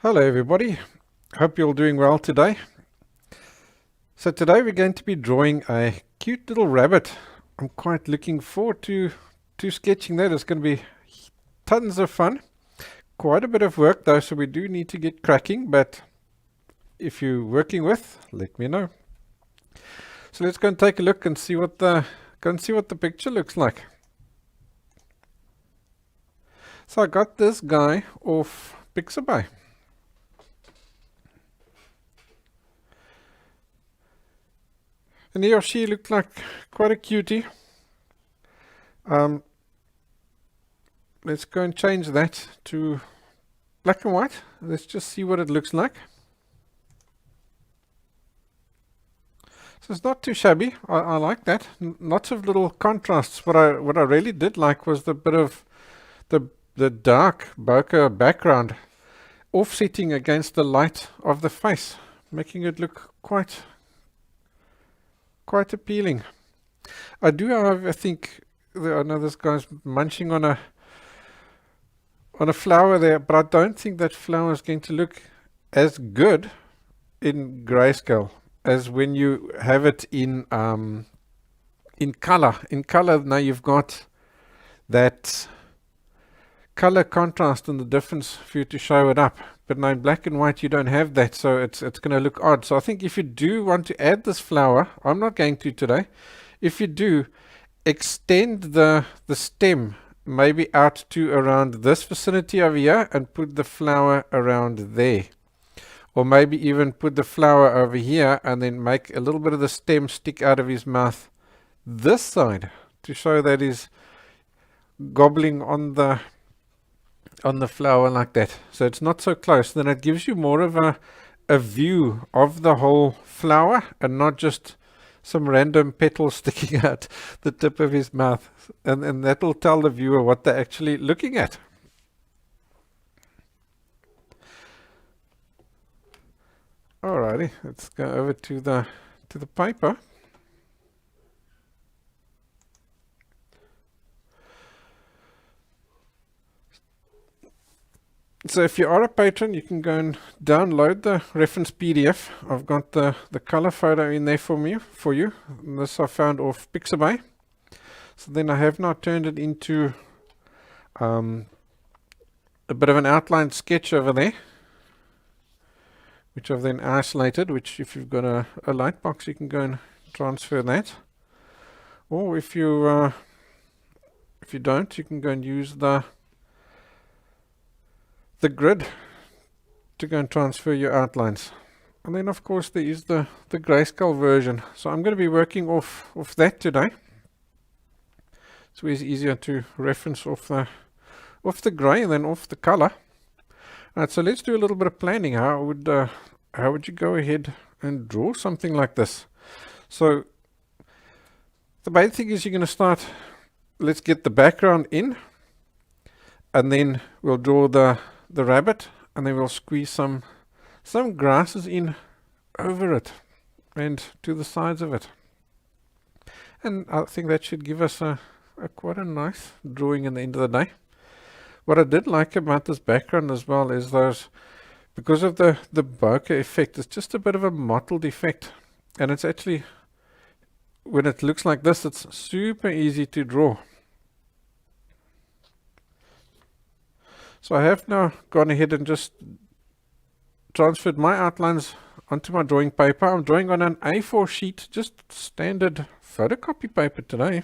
Hello everybody, hope you're all doing well today. So today we're going to be drawing a cute little rabbit. I'm quite looking forward to sketching that. It's going to be tons of fun. Quite a bit of work though, so we do need to get cracking, but if you're working with, let me know. So let's go and take a look and see what the picture looks like. So I got this guy off Pixabay. And he or she looked like quite a cutie. Let's go and change that to black and white. Let's just see what it looks like. So it's not too shabby. I like that. Lots of little contrasts. What I really did like was the bit of the dark bokeh background offsetting against the light of the face, making it look quite appealing. I do, however, think I know this guy's munching on a flower there, but I don't think that flower is going to look as good in grayscale as when you have it in color. In color, now you've got that color contrast and the difference for you to show it up. But now in black and white you don't have that, so it's going to look odd. So I think if you do want to add this flower, I'm not going to today. If you do, extend the stem maybe out to around this vicinity over here and put the flower around there. Or maybe even put the flower over here and then make a little bit of the stem stick out of his mouth this side to show that he's gobbling on the flower like that, so it's not so close. Then it gives you more of a view of the whole flower and not just some random petals sticking out the tip of his mouth, and that will tell the viewer what they're actually looking at. Alrighty, let's go over to the paper. So if you are a patron, you can go and download the reference PDF. I've got the color photo in there for you. And this I found off Pixabay. So then I have now turned it into a bit of an outline sketch over there, which I've then isolated, which if you've got a light box, you can go and transfer that. Or if you don't, you can go and use the grid to go and transfer your outlines. And then of course there is the grayscale version. So I'm going to be working off that today. It's always easier to reference off the gray than off the color. Alright, so let's do a little bit of planning. How would you go ahead and draw something like this? So the main thing is you're going to start, let's get the background in, and then we'll draw the rabbit, and then we'll squeeze some grasses in over it and to the sides of it, and I think that should give us a quite a nice drawing in the end of the day. What I did like about this background as well is those, because of the bokeh effect, it's just a bit of a mottled effect, and it's actually, when it looks like this, it's super easy to draw. So I have now gone ahead and just transferred my outlines onto my drawing paper. I'm drawing on an A4 sheet, just standard photocopy paper today.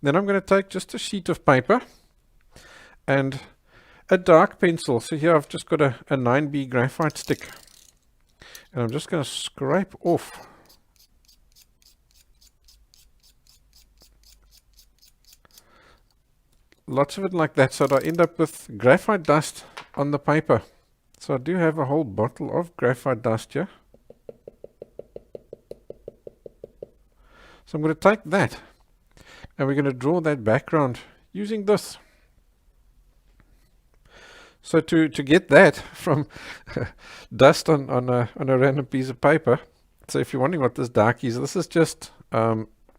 Then I'm going to take just a sheet of paper and a dark pencil. So here I've just got a 9B graphite stick, and I'm just going to scrape off lots of it like that, so that I end up with graphite dust on the paper. So I do have a whole bottle of graphite dust here. So I'm going to take that, and we're going to draw that background using this. So to get that from dust on a random piece of paper, so if you're wondering what this dark is, this is just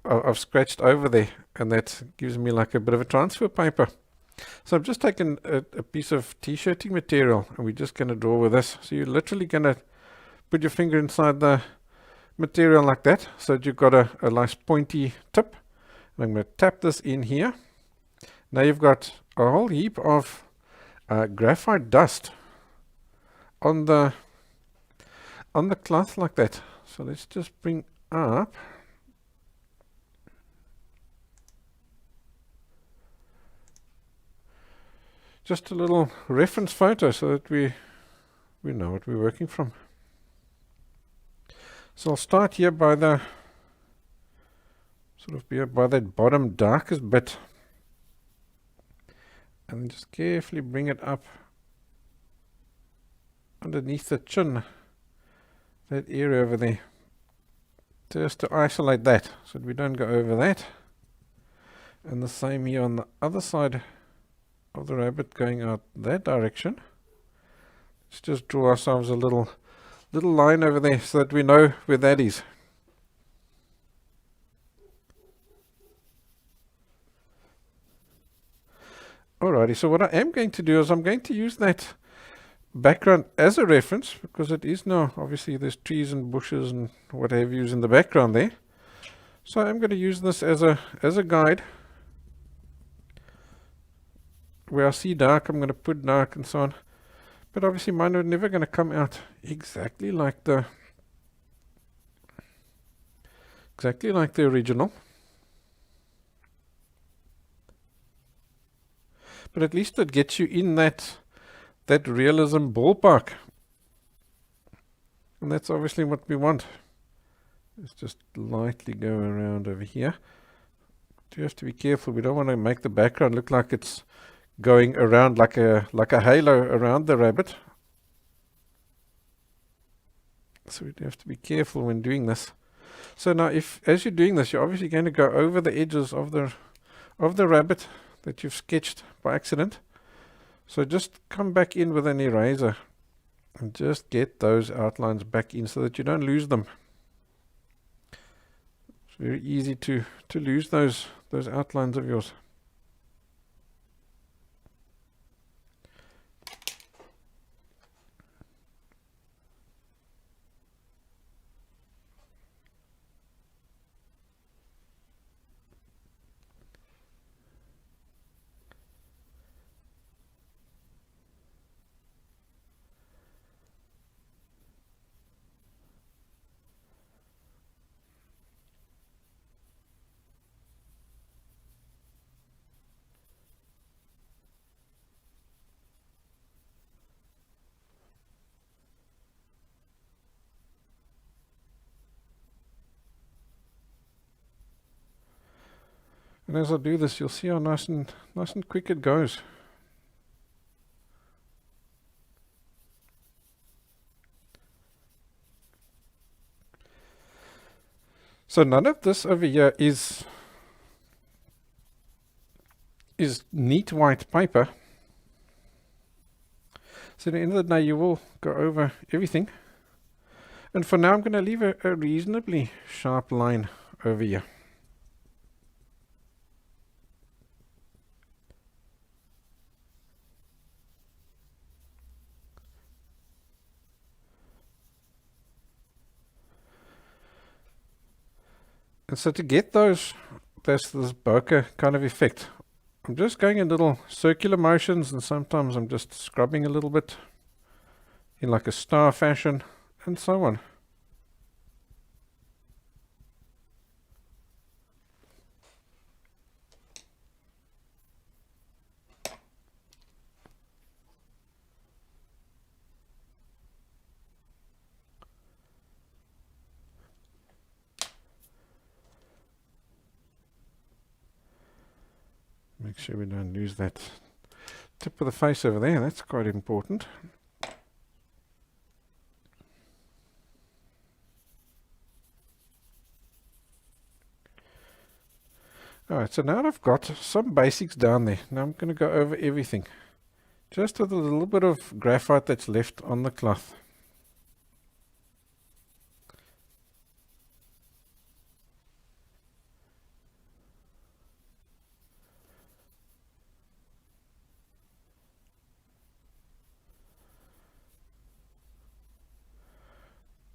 I've scratched over there, and that gives me like a bit of a transfer paper. So I've just taken a piece of t-shirting material and we're just going to draw with this. So you're literally going to put your finger inside the material like that so that you've got a nice pointy tip. And I'm going to tap this in here. Now you've got a whole heap of graphite dust on the cloth like that. So let's just bring up just a little reference photo so that we know what we're working from. So I'll start here by the by that bottom darkest bit, and then just carefully bring it up underneath the chin, that area over there, just to isolate that so that we don't go over that. And the same here on the other side of the rabbit going out that direction. Let's just draw ourselves a little line over there so that we know where that is. Alrighty, so what I am going to do is I'm going to use that background as a reference, because it is now, obviously there's trees and bushes and what have you in the background there. So I'm going to use this as a guide. Where I see dark, I'm going to put dark and so on. But obviously mine are never going to come out exactly like the original. But at least it gets you in that realism ballpark. And that's obviously what we want. Let's just lightly go around over here. You have to be careful. We don't want to make the background look like it's going around like a halo around the rabbit. So we have to be careful when doing this. So now as you're doing this, you're obviously going to go over the edges of the rabbit that you've sketched by accident. So just come back in with an eraser and just get those outlines back in so that you don't lose them. It's very easy to lose those outlines of yours. And as I do this, you'll see how nice and quick it goes. So none of this over here is neat white paper. So at the end of the day, you will go over everything. And for now, I'm going to leave a reasonably sharp line over here. And so to get this bokeh kind of effect, I'm just going in little circular motions, and sometimes I'm just scrubbing a little bit in like a star fashion and so on. Make sure we don't lose that tip of the face over there. That's quite important. Alright, so now I've got some basics down there. Now I'm going to go over everything. Just with a little bit of graphite that's left on the cloth.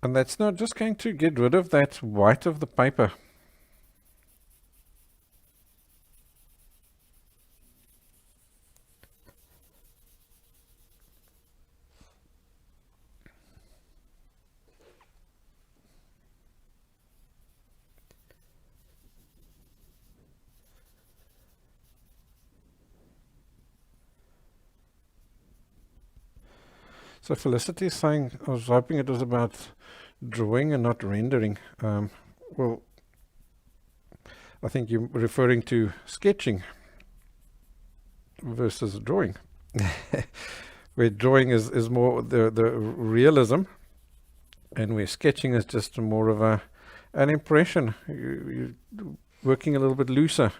And that's now just going to get rid of that white of the paper. So Felicity is saying, I was hoping it was about drawing and not rendering. Well, I think you're referring to sketching versus drawing. Where drawing is more the realism, and where sketching is just more of an impression. You're working a little bit looser.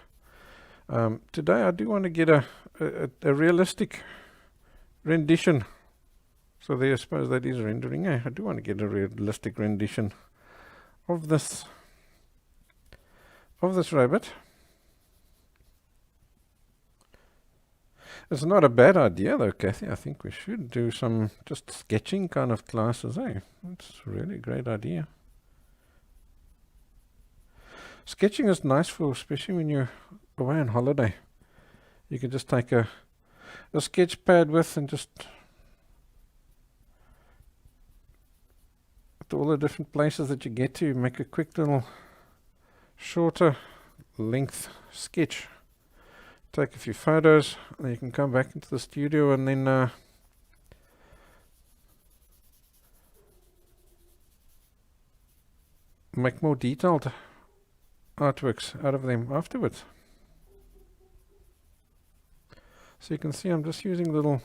Today I do want to get a realistic rendition. So there, I suppose that is rendering. I do want to get a realistic rendition of this rabbit. It's not a bad idea though, Kathy. I think we should do some just sketching kind of classes, eh? That's a really great idea. Sketching is nice for, especially when you're away on holiday. You can just take a sketch pad with and just all the different places that you get to, make a quick little shorter length sketch. Take a few photos, and you can come back into the studio and then make more detailed artworks out of them afterwards. So you can see I'm just using little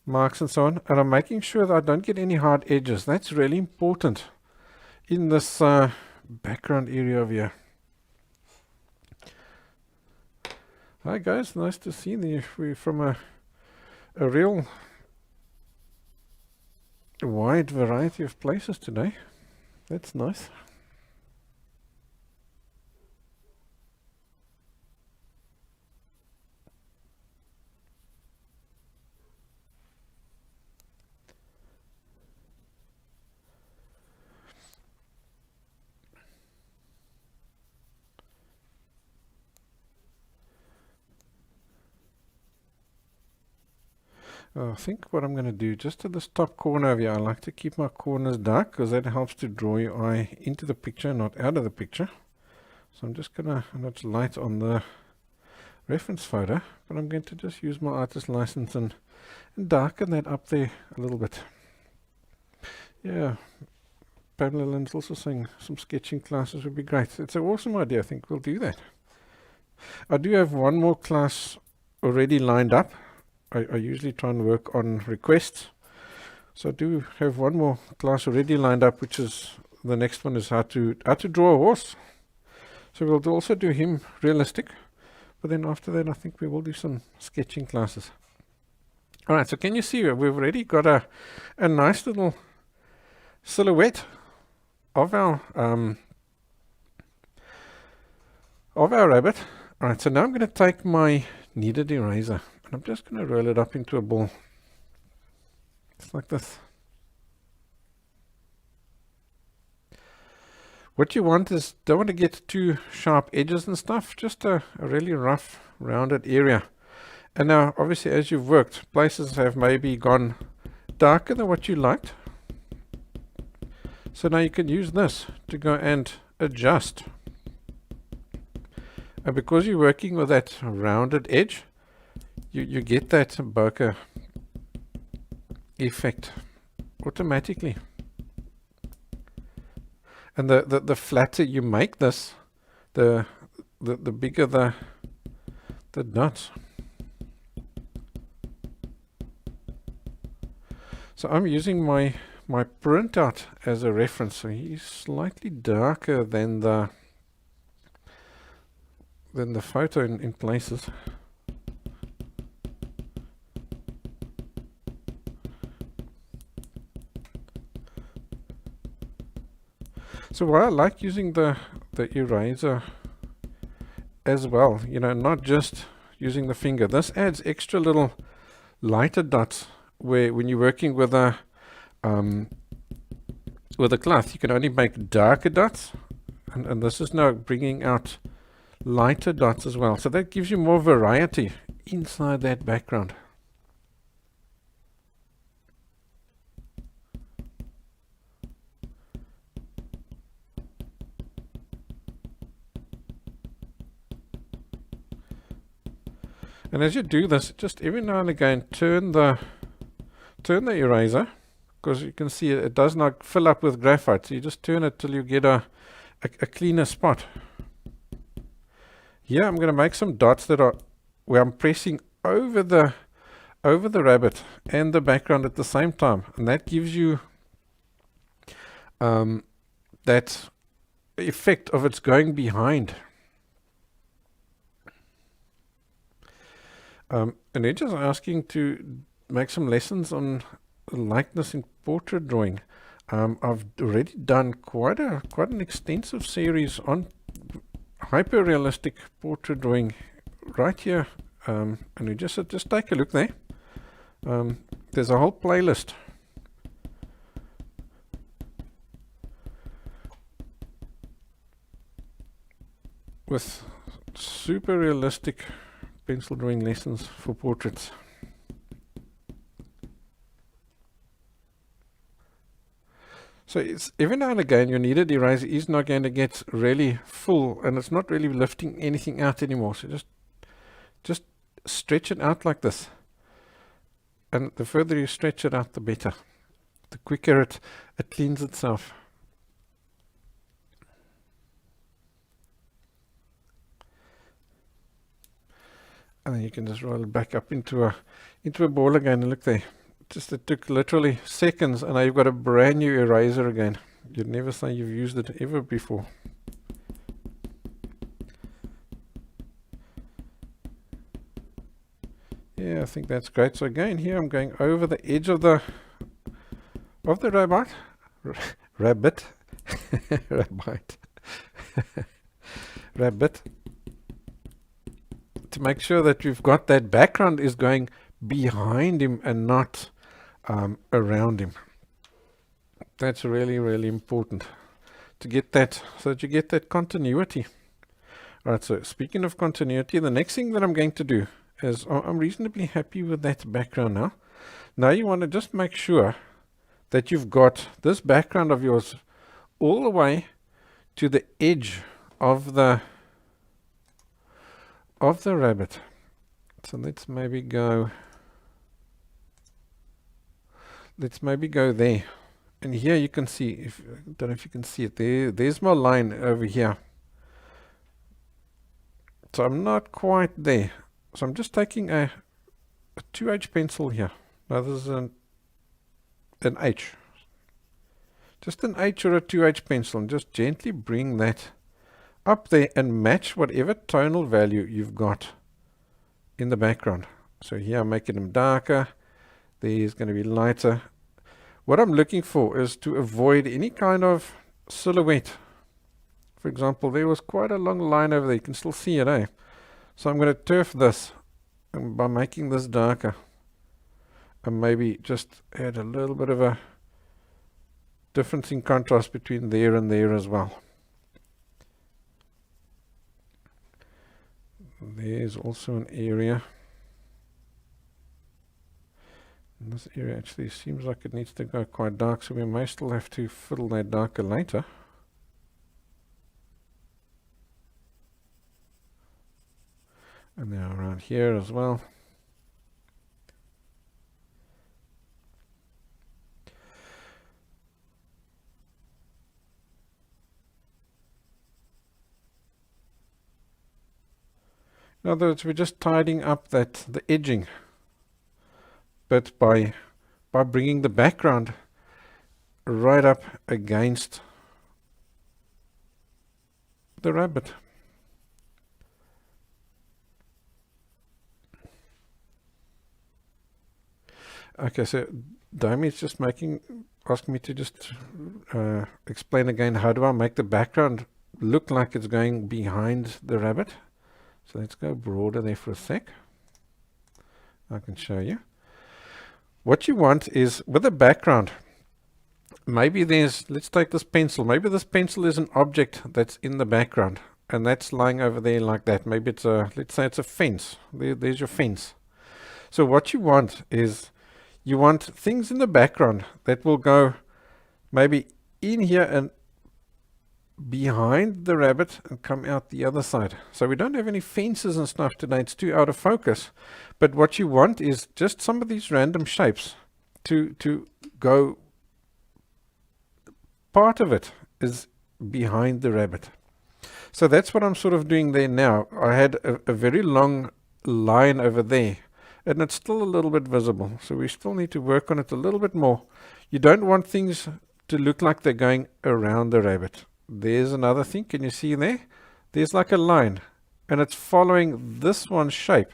marks and so on, and I'm making sure that I don't get any hard edges. That's really important in this background area over here. Hi guys, nice to see you. We're from a real wide variety of places today. That's nice. I think what I'm going to do, just to this top corner over here, I like to keep my corners dark because that helps to draw your eye into the picture, not out of the picture. So I'm just going to, and it's light on the reference photo, but I'm going to just use my artist license and darken that up there a little bit. Yeah, Pamela Lynn's also saying some sketching classes would be great. It's an awesome idea. I think we'll do that. I do have one more class already lined up. I usually try and work on requests. So I do have one more class already lined up, which is the next one is how to draw a horse. So we'll also do him realistic. But then after that, I think we will do some sketching classes. All right, so can you see we've already got a nice little silhouette of our rabbit. All right, so now I'm going to take my kneaded eraser and I'm just going to roll it up into a ball. Just like this. What you want is, don't want to get too sharp edges and stuff, just a really rough, rounded area. And now, obviously, as you've worked, places have maybe gone darker than what you liked. So now you can use this to go and adjust. And because you're working with that rounded edge, you get that bokeh effect automatically. And the flatter you make this, the bigger the dots. So I'm using my printout as a reference. So he's slightly darker than the photo in places. So why I like using the eraser as well, you know, not just using the finger. This adds extra little lighter dots where when you're working with a with a cloth, you can only make darker dots, and this is now bringing out lighter dots as well. So that gives you more variety inside that background. And as you do this, just every now and again turn the eraser, because you can see it does not fill up with graphite. So you just turn it till you get a cleaner spot. Here I'm going to make some dots that are where I'm pressing over the rabbit and the background at the same time, and that gives you that effect of it's going behind. And they're just asking to make some lessons on likeness in portrait drawing. I've already done quite an extensive series on hyper-realistic portrait drawing right here, and you just take a look there. There's a whole playlist with super realistic pencil drawing lessons for portraits. So it's every now and again your kneaded eraser is not going to get really full, and it's not really lifting anything out anymore. So just stretch it out like this, and the further you stretch it out, the better. The quicker it cleans itself. And then you can just roll it back up into a ball again, and look there. It took literally seconds, and now you've got a brand new eraser again. You'd never say you've used it ever before. Yeah, I think that's great. So again, here I'm going over the edge of the rabbit, rabbit, to make sure that you've got that background is going behind him and not around him. That's really, really important to get that, so that you get that continuity. Alright, so speaking of continuity, the next thing that I'm going to do is, I'm reasonably happy with that background now. Now you want to just make sure that you've got this background of yours all the way to the edge of the rabbit. So let's maybe go there. And here you can see, don't know if you can see it, there's my line over here. So I'm not quite there. So I'm just taking a 2H pencil here. Now this is an H. Just an H or a 2H pencil, and just gently bring that up there and match whatever tonal value you've got in the background. So here I'm making them darker. There's going to be lighter. What I'm looking for is to avoid any kind of silhouette. For example, there was quite a long line over there. You can still see it, eh? So I'm going to turf this by making this darker, and maybe just add a little bit of a difference in contrast between there and there as well. There's also an area. And this area actually seems like it needs to go quite dark, so we may still have to fiddle that darker later. And now around here as well. In other words, we're just tidying up the edging, but by bringing the background right up against the rabbit. Okay, so Daimi is just asking me to just explain again, how do I make the background look like it's going behind the rabbit? So let's go broader there for a sec. I can show you. What you want is, with the background, maybe let's take this pencil. Maybe this pencil is an object that's in the background and that's lying over there like that. Maybe let's say it's a fence. There's your fence. So what you want is you want things in the background that will go maybe in here and behind the rabbit and come out the other side. So we don't have any fences and stuff today. It's too out of focus. But what you want is just some of these random shapes to go. Part of it is behind the rabbit. So that's what I'm sort of doing there now. I had a very long line over there, and it's still a little bit visible. So we still need to work on it a little bit more. You don't want things to look like they're going around the rabbit. There's another thing. Can you see there? There's like a line, and it's following this one shape.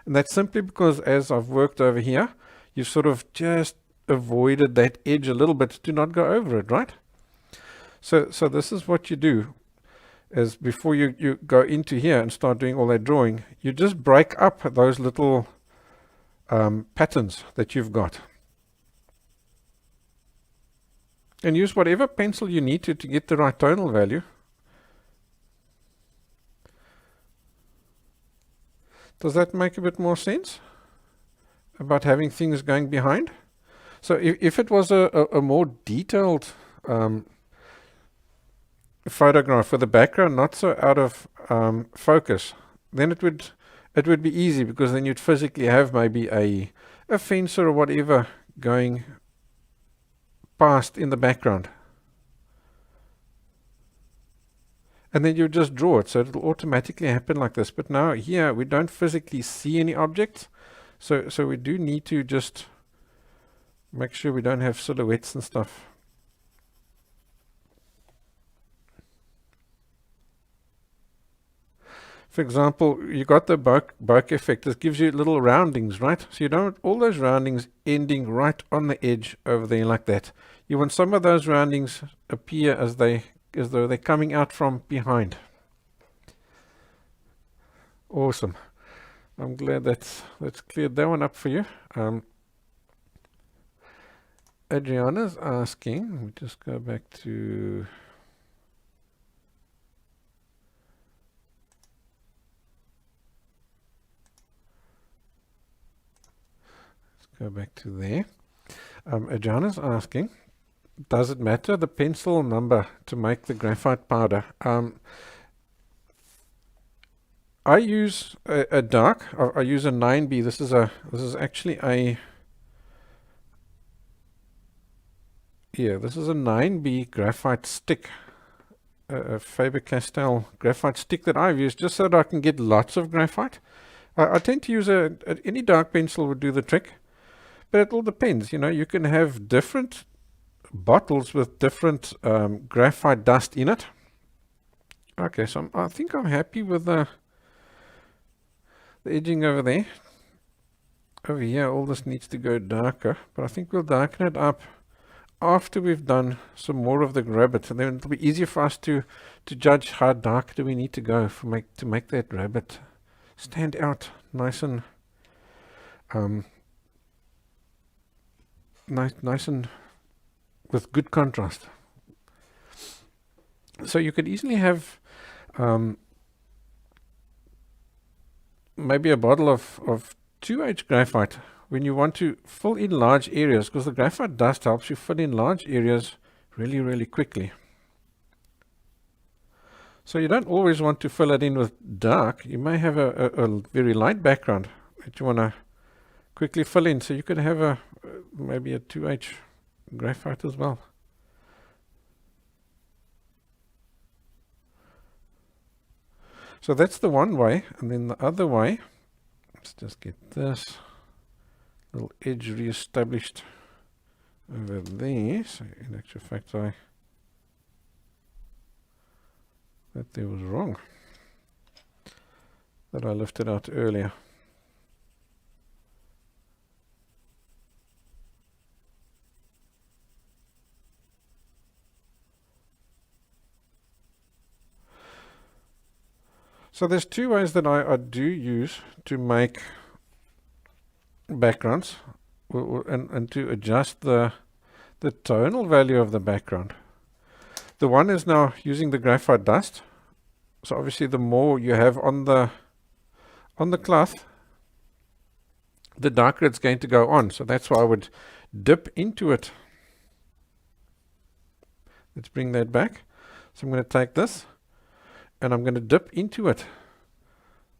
And that's simply because as I've worked over here, you sort of just avoided that edge a little bit to not go over it, right? So this is what you do, is before you go into here and start doing all that drawing, you just break up those little patterns that you've got. And use whatever pencil you need to get the right tonal value. Does that make a bit more sense about having things going behind? So if it was a more detailed photograph with the background not so out of focus, then it would be easy, because then you'd physically have maybe a fence or whatever going past in the background. And then you just draw it, so it'll automatically happen like this. But now here we don't physically see any objects, so we do need to just make sure we don't have silhouettes and stuff. For example, you got the bokeh effect. This gives you little roundings, right? So you don't want all those roundings ending right on the edge over there like that. You want some of those roundings appear as though they're coming out from behind. Awesome. I'm glad that's cleared that one up for you. Adriana's asking, let me just go back to there. Adriana's asking, does it matter the pencil number to make the graphite powder? I use a dark. I use a 9B. This is actually a this is a 9B graphite stick, a Faber-Castell graphite stick that I've used just so that I can get lots of graphite. I tend to use any dark pencil would do the trick, but it all depends. You know, you can have different bottles with different graphite dust in it. Okay, so I think I'm happy with the edging over there. Over here, all this needs to go darker, but I think we'll darken it up after we've done some more of the rabbit, and then it'll be easier for us to judge how dark do we need to go to make that rabbit stand out nice and nice and with good contrast. So you could easily have maybe a bottle of 2H graphite when you want to fill in large areas, because the graphite dust helps you fill in large areas really, really quickly. So you don't always want to fill it in with dark. You may have a very light background that you want to quickly fill in. So you could have maybe a 2H graphite as well. So that's the one way, and then the other way, let's just get this little edge re-established over there. So in actual fact, that there was wrong, that I lifted out earlier. So there's two ways that I do use to make backgrounds and to adjust the the tonal value of the background. The one is now using the graphite dust. So obviously the more you have on the cloth, the darker it's going to go on. So that's why I would dip into it. Let's bring that back. So I'm going to take this and I'm going to dip into it,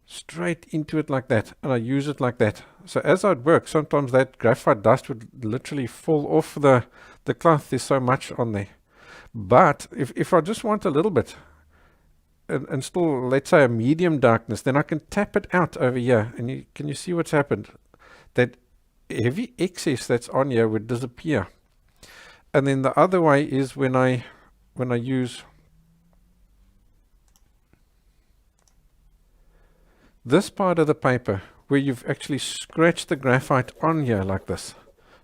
straight into it like that, and I use it like that. So as I'd work, sometimes that graphite dust would literally fall off the cloth. There's so much on there. But if I just want a little bit, and still, let's say a medium darkness, then I can tap it out over here. And can you see what's happened? That heavy excess that's on here would disappear. And then the other way is when I use this part of the paper where you've actually scratched the graphite on here like this.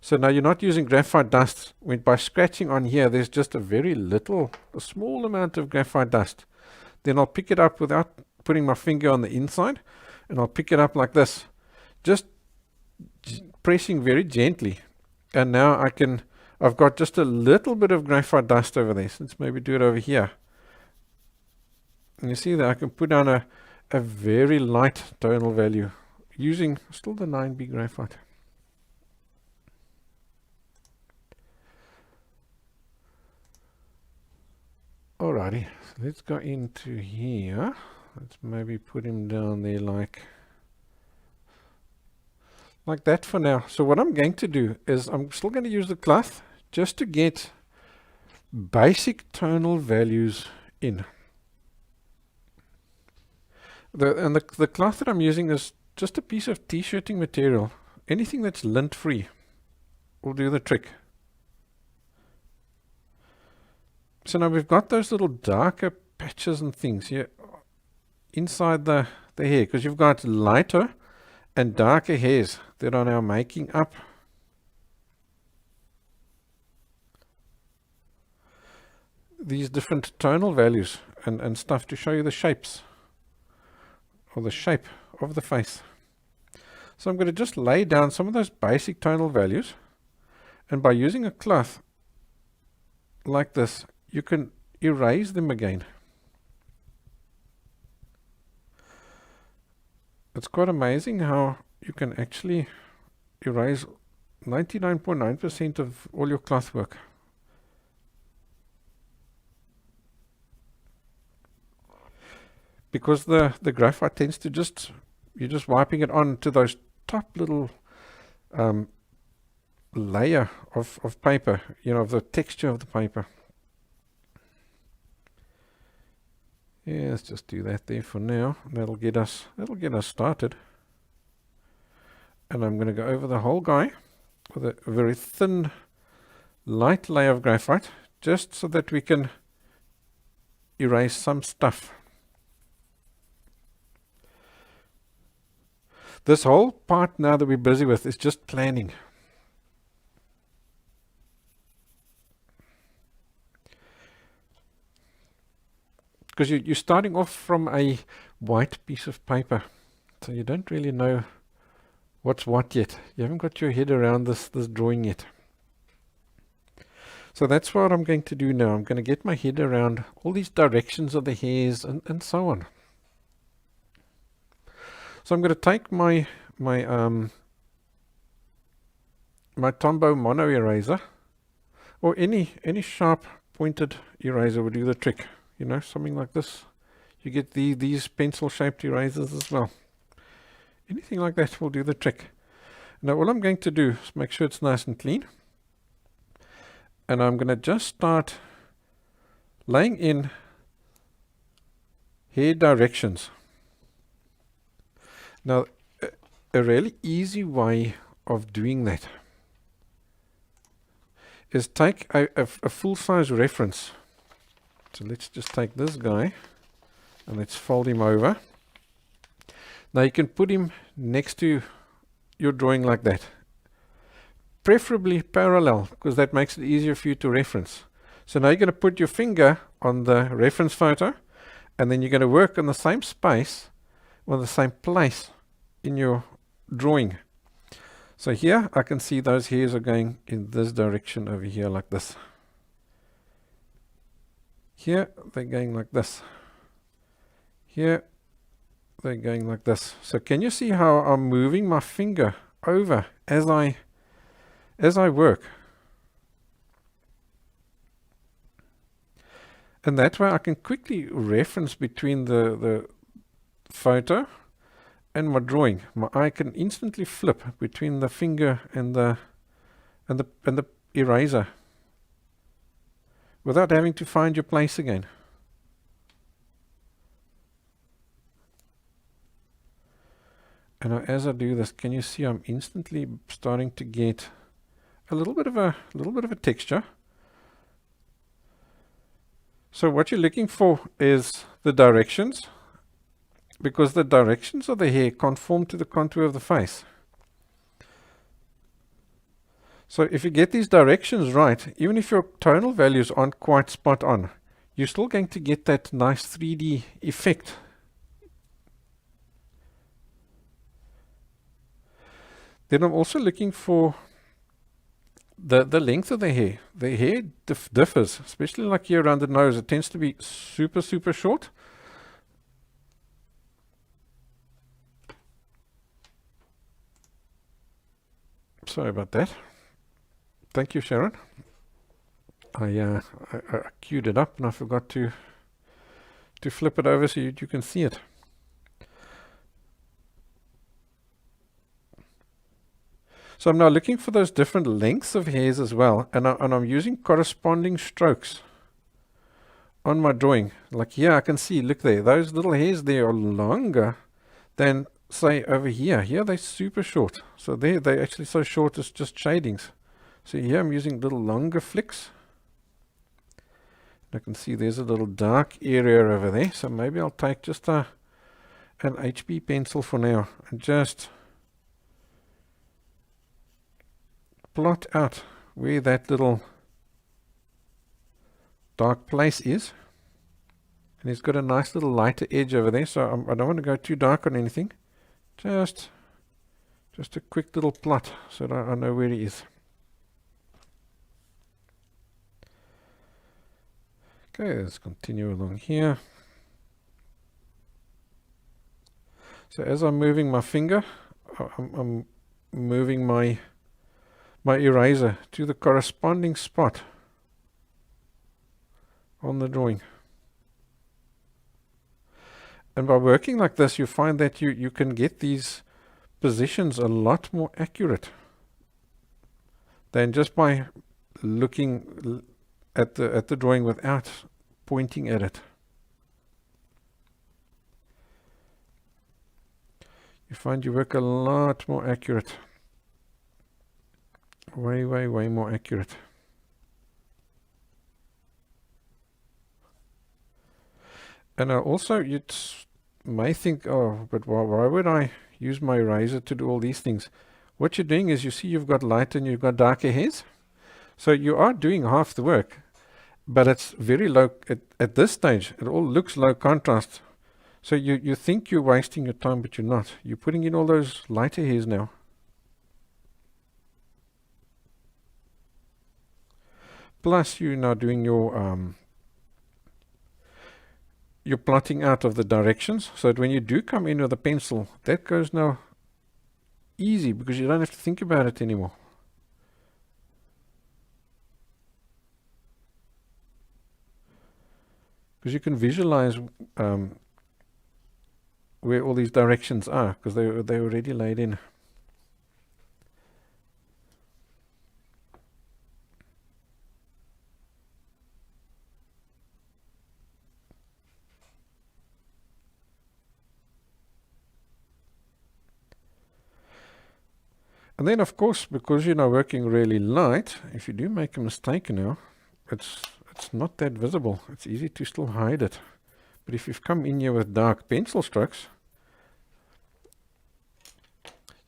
So now you're not using graphite dust. By scratching on here, there's just a small amount of graphite dust. Then I'll pick it up without putting my finger on the inside, and I'll pick it up like this, just pressing very gently. And now I've got just a little bit of graphite dust over there. So let's maybe do it over here. And you see that I can put down a very light tonal value using still the 9B graphite. Alrighty, so let's go into here. Let's maybe put him down there like that for now. So what I'm going to do is I'm still going to use the cloth just to get basic tonal values in. The cloth that I'm using is just a piece of t-shirting material. Anything that's lint free will do the trick. So now we've got those little darker patches and things here inside the hair, because you've got lighter and darker hairs that are now making up these different tonal values and stuff to show you the shapes or the shape of the face. So I'm going to just lay down some of those basic tonal values, and by using a cloth like this, you can erase them again. It's quite amazing how you can actually erase 99.9% of all your cloth work. Because the graphite tends to you're just wiping it on to those top little layer of paper, of the texture of the paper. Yeah, let's just do that there for now. That'll get us started. And I'm going to go over the whole guy with a very thin, light layer of graphite, just so that we can erase some stuff. This whole part now that we're busy with is just planning. Because you're starting off from a white piece of paper, so you don't really know what's what yet. You haven't got your head around this drawing yet. So that's what I'm going to do now. I'm going to get my head around all these directions of the hairs and so on. So I'm going to take my Tombow Mono eraser, or any sharp pointed eraser will do the trick. Something like this. You get these pencil-shaped erasers as well. Anything like that will do the trick. Now all I'm going to do is make sure it's nice and clean. And I'm going to just start laying in hair directions. Now, a really easy way of doing that is take a full-size reference. So let's just take this guy and let's fold him over. Now you can put him next to your drawing like that. Preferably parallel, because that makes it easier for you to reference. So now you're going to put your finger on the reference photo, and then you're going to work in the same space or the same place in your drawing. So here I can see those hairs are going in this direction over here like this. Here they're going like this. Here they're going like this. So can you see how I'm moving my finger over as I work? And that way I can quickly reference between the photo and my drawing. My eye can instantly flip between the finger and the eraser without having to find your place again. And as I do this, can you see I'm instantly starting to get a little bit of a texture. So what you're looking for is the directions, because the directions of the hair conform to the contour of the face. So if you get these directions right, even if your tonal values aren't quite spot on, you're still going to get that nice 3D effect. Then I'm also looking for the length of the hair. The hair differs, especially like here around the nose. It tends to be super short. Sorry about that. Thank you, Sharon. I queued it up and I forgot to flip it over so you can see it. So I'm now looking for those different lengths of hairs as well, and I'm using corresponding strokes on my drawing. Like here I can see, look there, those little hairs there are longer than, say, over here. Here they're super short. So they're actually so short it's just shadings. So here I'm using little longer flicks. I can see there's a little dark area over there. So maybe I'll take just an HB pencil for now and just plot out where that little dark place is. And he's got a nice little lighter edge over there, so I don't want to go too dark on anything. Just a quick little plot so that I know where he is. Okay, let's continue along here. So as I'm moving my finger, I'm moving my eraser to the corresponding spot on the drawing. And by working like this, you find that you can get these positions a lot more accurate than just by looking at the drawing without pointing at it. You find you work a lot more accurate. Way more accurate. And also you may think, oh, but why would I use my eraser to do all these things? What you're doing is, you see you've got light and you've got darker hairs. So you are doing half the work, but it's very low at this stage. It all looks low contrast. So you think you're wasting your time, but you're not. You're putting in all those lighter hairs now. Plus you're now doing your plotting out of the directions, so that when you do come in with a pencil, that goes now easy because you don't have to think about it anymore. Because you can visualize where all these directions are, because they're already laid in. And then, of course, because you're now working really light, if you do make a mistake now, it's not that visible. It's easy to still hide it. But if you've come in here with dark pencil strokes,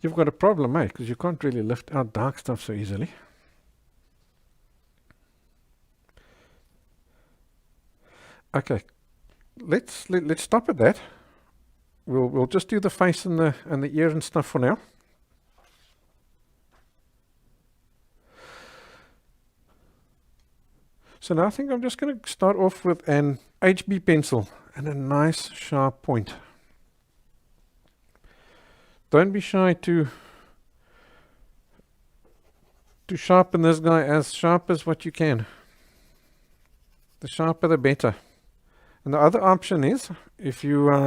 you've got a problem, mate, because you can't really lift out dark stuff so easily. Okay, let's stop at that. We'll just do the face and the ear and stuff for now. So now I think I'm just going to start off with an HB pencil and a nice sharp point. Don't be shy to sharpen this guy as sharp as what you can. The sharper the better. And the other option is, if you've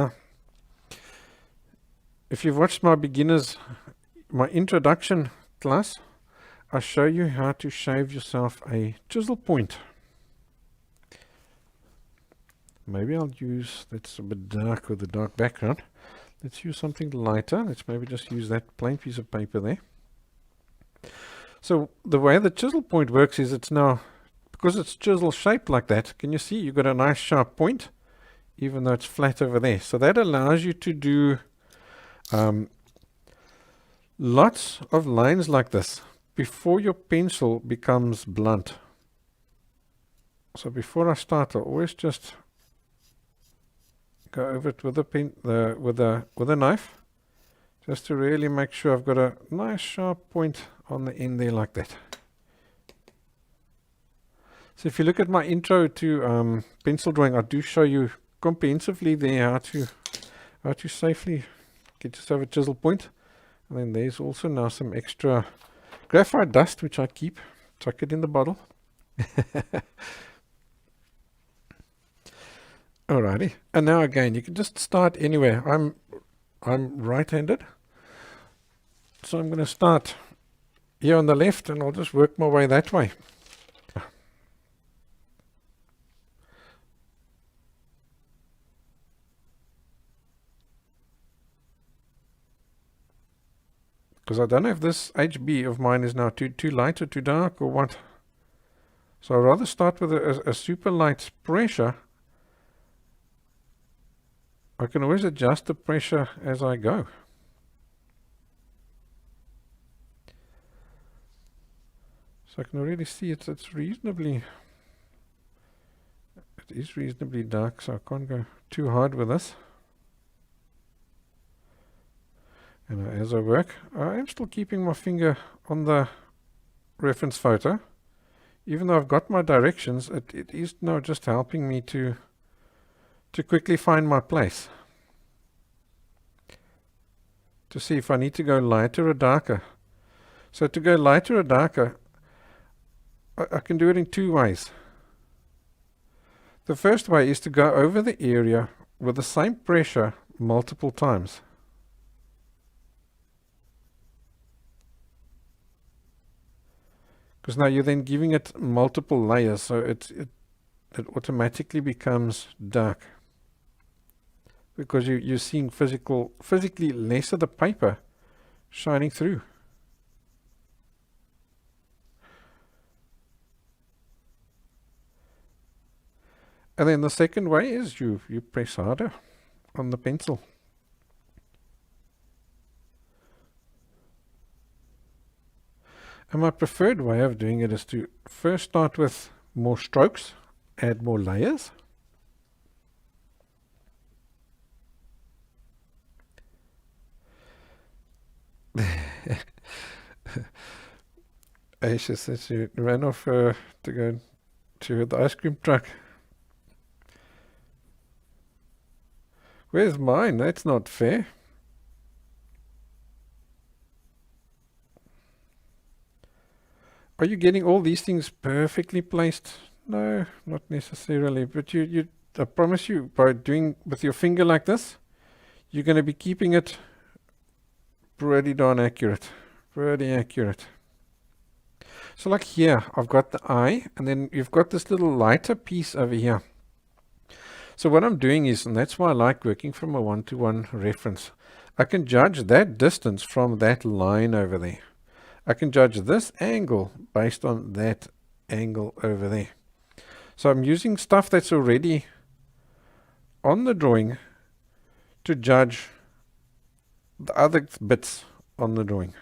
watched my introduction class, I show you how to shave yourself a chisel point. Maybe I'll use, that's a bit dark with the dark background. Let's use something lighter. Let's maybe just use that plain piece of paper there. So the way the chisel point works is it's now, because it's chisel shaped like that, can you see you've got a nice sharp point, even though it's flat over there. So that allows you to do lots of lines like this before your pencil becomes blunt. So before I start, I always just go over it with a knife, just to really make sure I've got a nice sharp point on the end there like that. So if you look at my intro to pencil drawing, I do show you comprehensively there how to safely get yourself a chisel point. And then there's also now some extra graphite dust which I keep, chuck it in the bottle. Alrighty, and now again you can just start anywhere. I'm right-handed, so I'm going to start here on the left and I'll just work my way that way. Because I don't know if this HB of mine is now too light or too dark or what. So I'd rather start with a super light pressure. I can always adjust the pressure as I go. So I can already see it is reasonably dark, so I can't go too hard with this. And as I work, I am still keeping my finger on the reference photo. Even though I've got my directions, it is now just helping me to quickly find my place. To see if I need to go lighter or darker. So to go lighter or darker, I can do it in two ways. The first way is to go over the area with the same pressure multiple times. Because now you're then giving it multiple layers, so it automatically becomes dark. Because you're seeing physically less of the paper shining through. And then the second way is you press harder on the pencil. And my preferred way of doing it is to first start with more strokes, add more layers. Aisha said she ran off to go to the ice cream truck. Where's mine? That's not fair. Are you getting all these things perfectly placed? No, not necessarily. But I promise you, by doing with your finger like this, you're going to be keeping it pretty darn accurate. Pretty accurate. So like here, I've got the eye, and then you've got this little lighter piece over here. So what I'm doing is, and that's why I like working from a one-to-one reference, I can judge that distance from that line over there. I can judge this angle based on that angle over there. So I'm using stuff that's already on the drawing to judge the other bits on the drawing.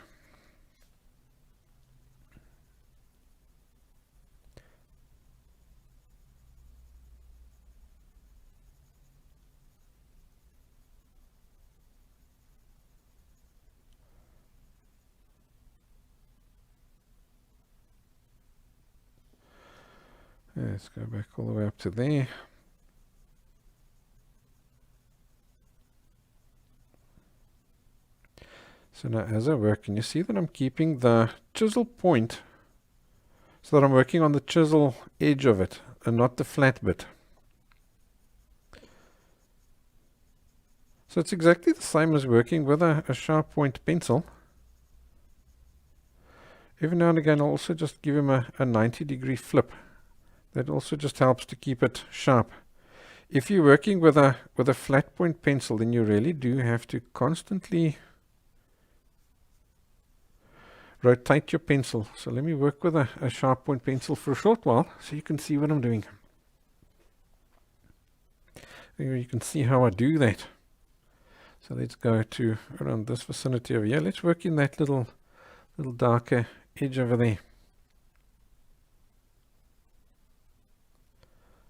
Let's go back all the way up to there. So now as I work, and you see that I'm keeping the chisel point so that I'm working on the chisel edge of it and not the flat bit. So it's exactly the same as working with a sharp point pencil. Every now and again I'll also just give him a 90-degree flip. That also just helps to keep it sharp. If you're working with a flat point pencil, then you really do have to constantly rotate your pencil. So let me work with a sharp point pencil for a short while so you can see what I'm doing. Here you can see how I do that. So let's go to around this vicinity over here. Let's work in that little darker edge over there.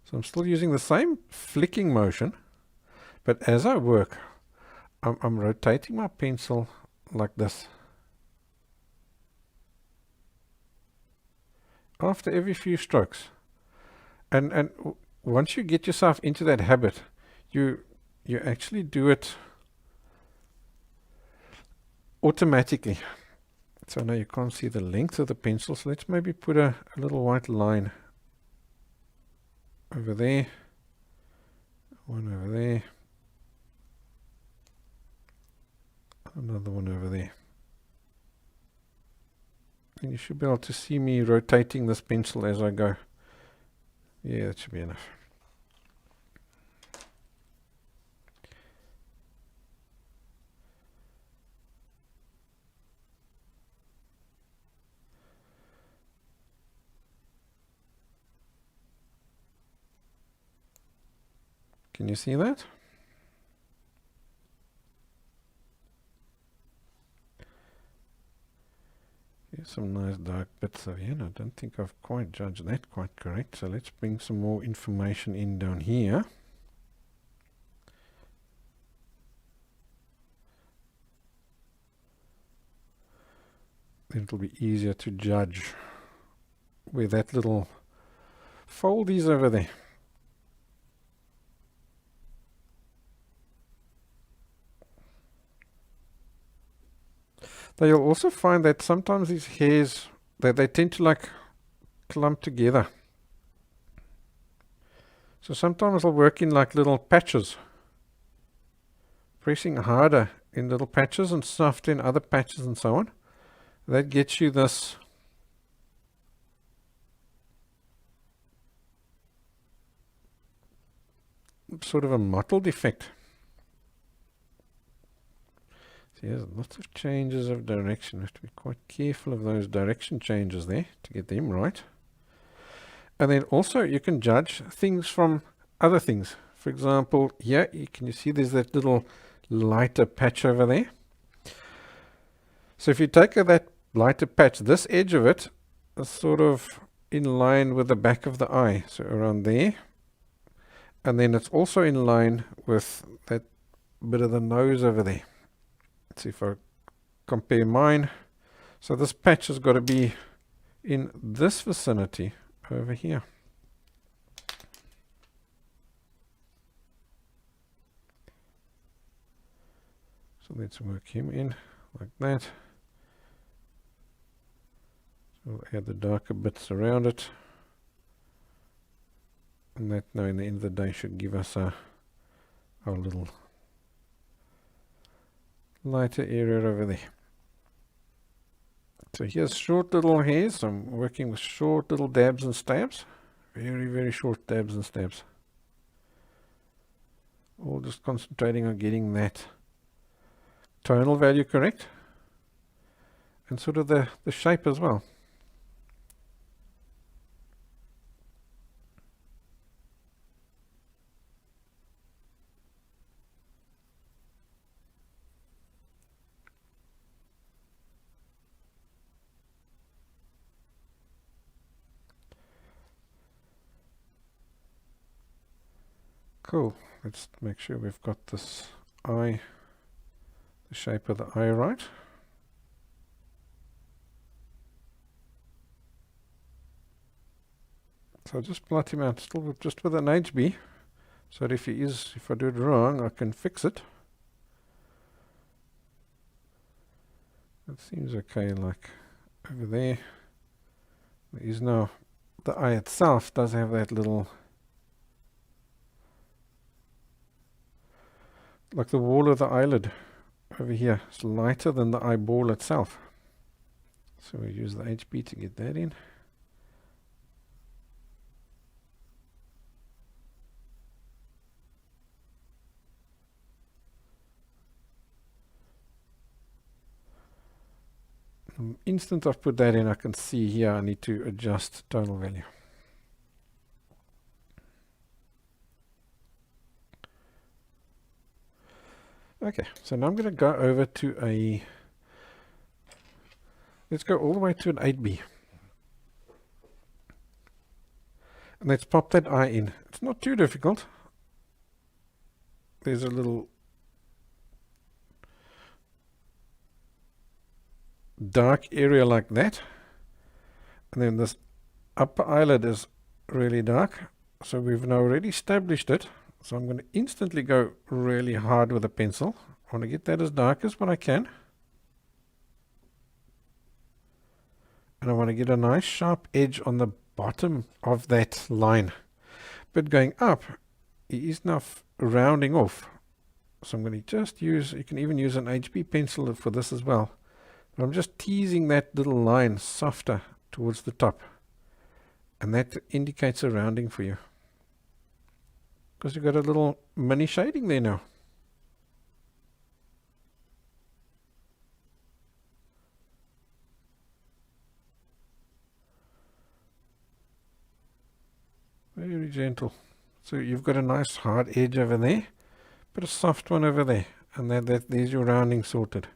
So I'm still using the same flicking motion, but as I work, I'm rotating my pencil like this. After every few strokes. And once you get yourself into that habit, you actually do it automatically. So now you can't see the length of the pencil, so let's maybe put a little white line over there, one over there, another one over there. And you should be able to see me rotating this pencil as I go. Yeah, that should be enough. Can you see that? Here's some nice dark bits over here, and I don't think I've quite judged that quite correct. So let's bring some more information in down here. Then it'll be easier to judge where that little fold is over there. Now you'll also find that sometimes these hairs, they tend to like clump together. So sometimes I'll work in like little patches, pressing harder in little patches and softer in other patches and so on. That gets you this sort of a mottled effect. There's lots of changes of direction. You have to be quite careful of those direction changes there to get them right. And then also you can judge things from other things. For example, here you see there's that little lighter patch over there. So if you take that lighter patch, this edge of it is sort of in line with the back of the eye. So around there. And then it's also in line with that bit of the nose over there. Let's see if I compare mine. So this patch has got to be in this vicinity over here. So let's work him in like that. So we'll add the darker bits around it. And that now in the end of the day should give us our little lighter area over there. So here's short little hairs. I'm working with short little dabs and stabs. Very, very short dabs and stabs. All just concentrating on getting that tonal value correct. And sort of the shape as well. Cool. Let's make sure we've got this eye, the shape of the eye right. So I'll just plot him out still just with an HB, so that if I do it wrong, I can fix it. That seems okay, like over there. There is no, the eye itself does have that little, like the wall of the eyelid over here. It's lighter than the eyeball itself. So we use the HB to get that in. The instant I've put that in, I can see here I need to adjust tonal value. Okay, so now I'm going to go over to a, let's go all the way to an 8B. And let's pop that eye in. It's not too difficult. There's a little dark area like that, and then this upper eyelid is really dark, so we've now already established it. So I'm going to instantly go really hard with a pencil. I want to get that as dark as what I can, and I want to get a nice sharp edge on the bottom of that line. But going up, he is now rounding off, so I'm going to just use, you can even use an HB pencil for this as well. I'm just teasing that little line softer towards the top, and that indicates a rounding for you, because you've got a little mini shading there now. Very gentle. So you've got a nice hard edge over there, but a soft one over there, and there's your rounding sorted.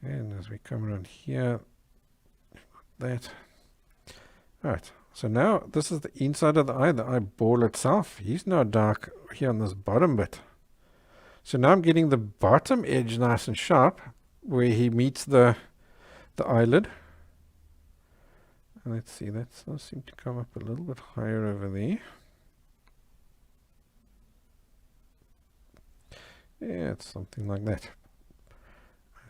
And as we come around here, that. Alright, so now this is the inside of the eyeball itself. He's now dark here on this bottom bit. So now I'm getting the bottom edge nice and sharp where he meets the eyelid. And let's see, that does seem to come up a little bit higher over there. Yeah, it's something like that.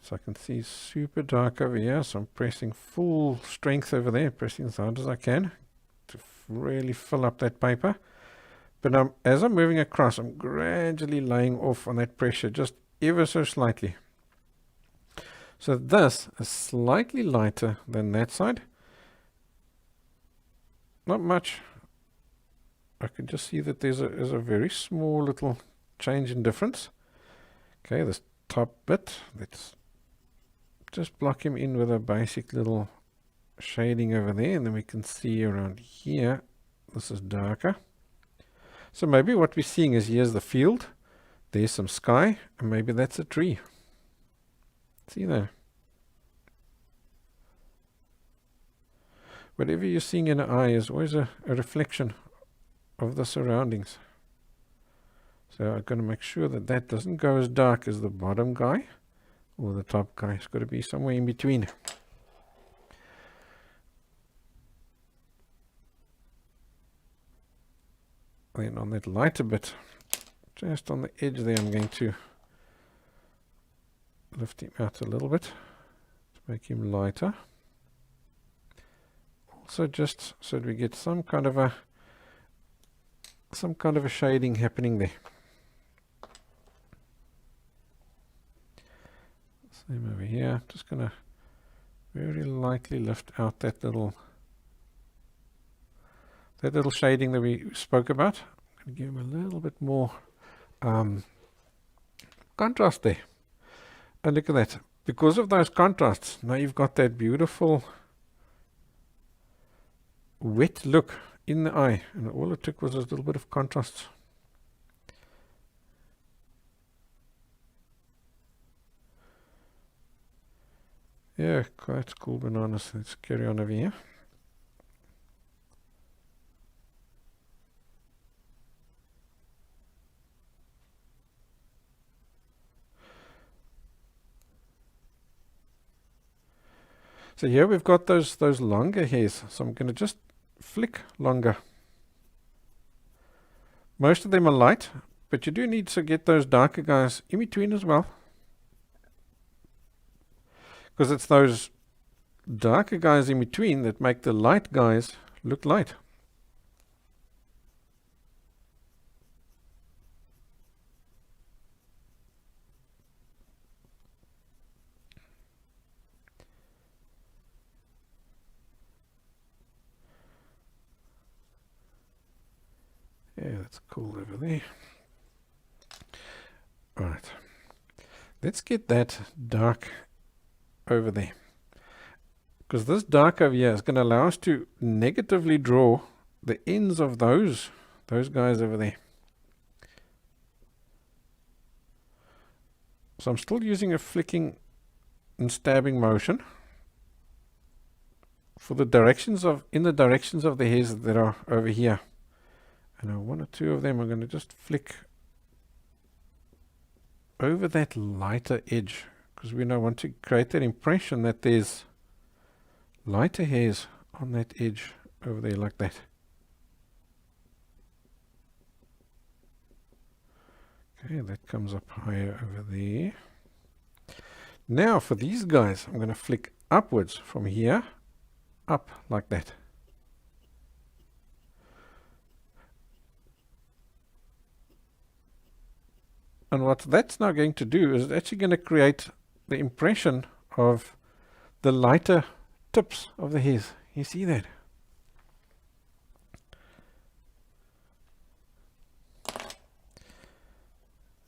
So I can see super dark over here, so I'm pressing full strength over there, pressing as hard as I can to really fill up that paper. But as I'm moving across, I'm gradually laying off on that pressure, just ever so slightly. So this is slightly lighter than that side. Not much. I can just see that there's a very small little change in difference. Okay, this top bit, let's just block him in with a basic little shading over there, and then we can see around here this is darker. So maybe what we're seeing is, here's the field, there's some sky, and maybe that's a tree. See there? Whatever you're seeing in an eye is always a reflection of the surroundings. So I've got to make sure that that doesn't go as dark as the bottom guy or the top guy. It's got to be somewhere in between. Then on that lighter bit, just on the edge there, I'm going to lift him out a little bit to make him lighter. Also just so that we get some kind of a shading happening there. Same over here. Just going to very lightly lift out that little shading that we spoke about. I'm going to give him a little bit more contrast there. And look at that. Because of those contrasts, now you've got that beautiful wet look in the eye. And all it took was a little bit of contrast. Yeah, quite cool bananas. Let's carry on over here. So here we've got those longer hairs. So I'm going to just flick longer. Most of them are light, but you do need to get those darker guys in between as well, because it's those darker guys in between that make the light guys look light. Yeah, that's cool over there. Alright, let's get that dark over there, because this dark over here is going to allow us to negatively draw the ends of those guys over there. So I'm still using a flicking and stabbing motion for the directions of in the directions of the hairs that are over here. And one or two of them I'm going to just flick over that lighter edge, because we now want to create that impression that there's lighter hairs on that edge over there, like that. Okay, that comes up higher over there. Now for these guys, I'm going to flick upwards from here, up like that. And what that's now going to do is it's actually going to create the impression of the lighter tips of the hairs. You see that?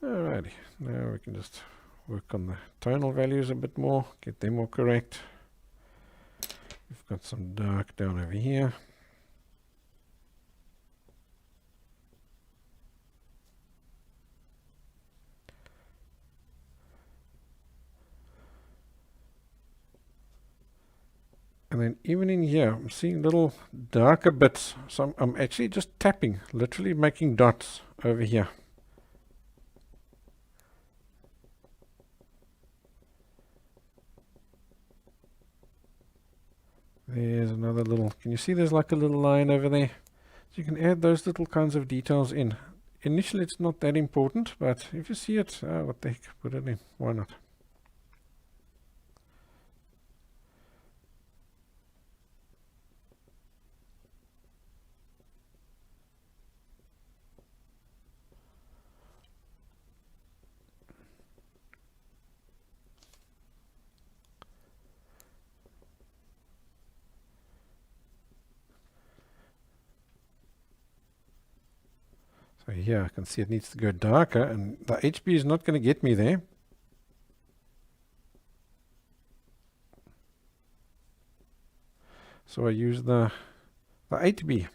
Alrighty, now we can just work on the tonal values a bit more, get them more correct. We've got some dark down over here. And then even in here, I'm seeing little darker bits. So I'm actually just tapping, literally making dots over here. There's another little, can you see there's like a little line over there? So you can add those little kinds of details in. Initially it's not that important, but if you see it, what the heck, put it in, why not? So here I can see it needs to go darker, and the HB is not going to get me there. So I use the 8B.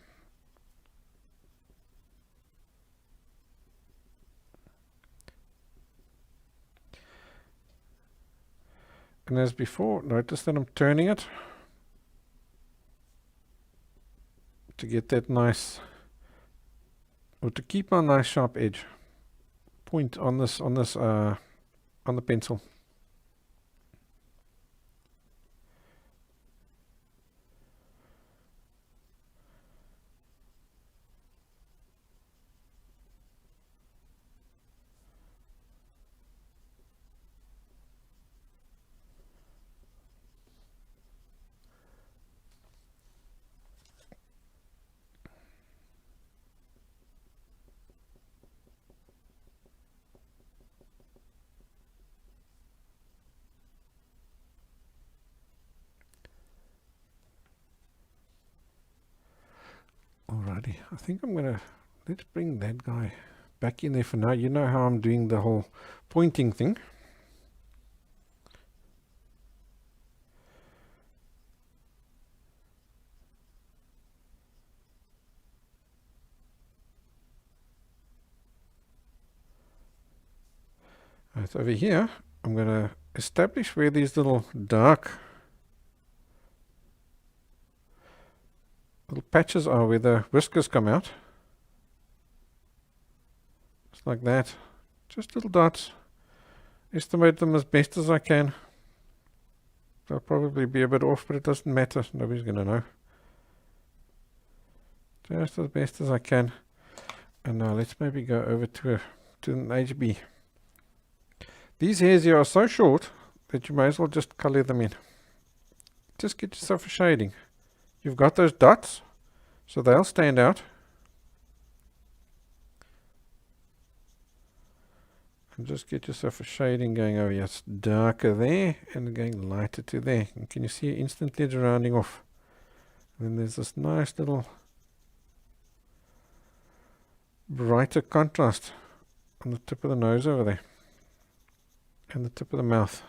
And as before, notice that I'm turning it to get that nice, or to keep a nice sharp edge point on this on the pencil. Alrighty, I think I'm gonna, let's bring that guy back in there for now. You know how I'm doing the whole pointing thing. Right, over here, I'm gonna establish where these little dark little patches are, where the whiskers come out. Just like that. Just little dots. Estimate them as best as I can. They'll probably be a bit off, but it doesn't matter. Nobody's going to know. just as best as I can. And now let's maybe go over to an HB. These hairs here are so short that you may as well just color them in. Just get yourself a shading. You've got those dots, so they'll stand out. And just get yourself a shading going over here. It's darker there and going lighter to there. And can you see instantly it's rounding off? And then there's this nice little brighter contrast on the tip of the nose over there. And the tip of the mouth.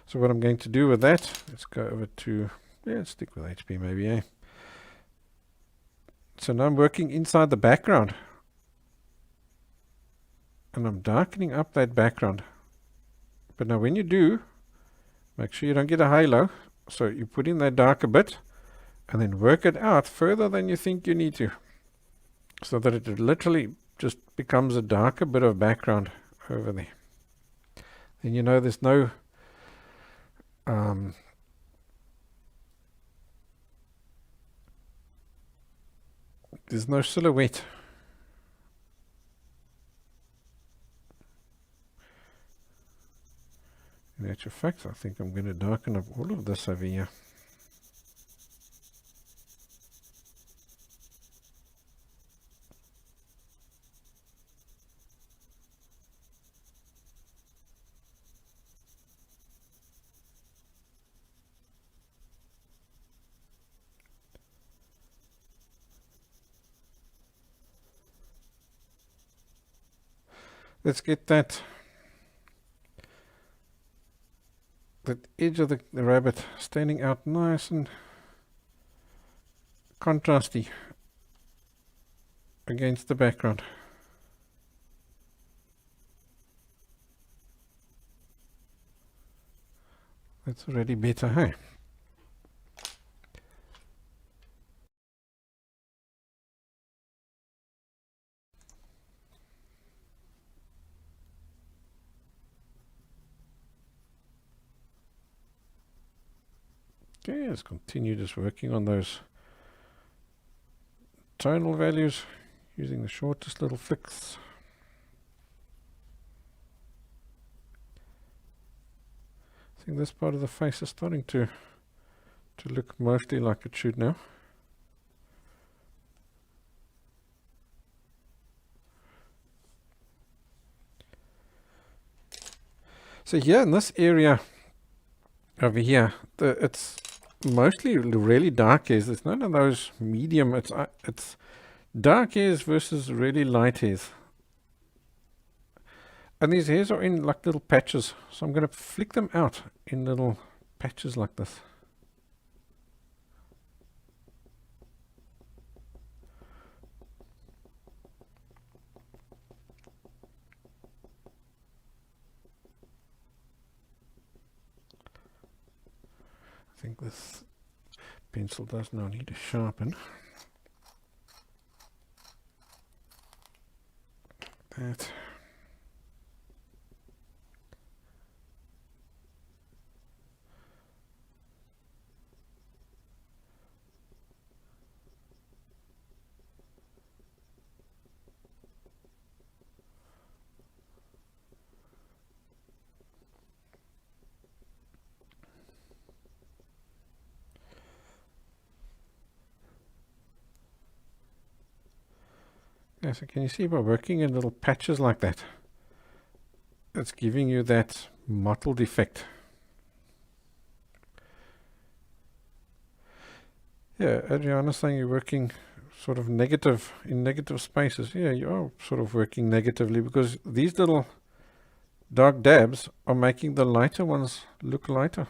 So what I'm going to do with that, let's go over to, let's stick with HP maybe, eh? So now I'm working inside the background. And I'm darkening up that background. But now when you do, make sure you don't get a halo. So you put in that darker bit and then work it out further than you think you need to. So that it literally just becomes a darker bit of background over there. Then you know there's no silhouette. In actual fact, I think I'm going to darken up all of this over here. Let's get that edge of the rabbit standing out nice and contrasty against the background. That's already better, hey? Okay, let's continue just working on those tonal values using the shortest little flicks. I think this part of the face is starting to look mostly like it should now. So here in this area over here, it's mostly really dark hairs. There's none of those medium. It's dark hairs versus really light hairs. And these hairs are in like little patches. So I'm going to flick them out in little patches like this. I think this pencil does now need to sharpen. That. Yeah, so can you see by working in little patches like that, it's giving you that mottled effect. Yeah, Adriana's saying you're working sort of negative, in negative spaces. Yeah, you are sort of working negatively because these little dark dabs are making the lighter ones look lighter.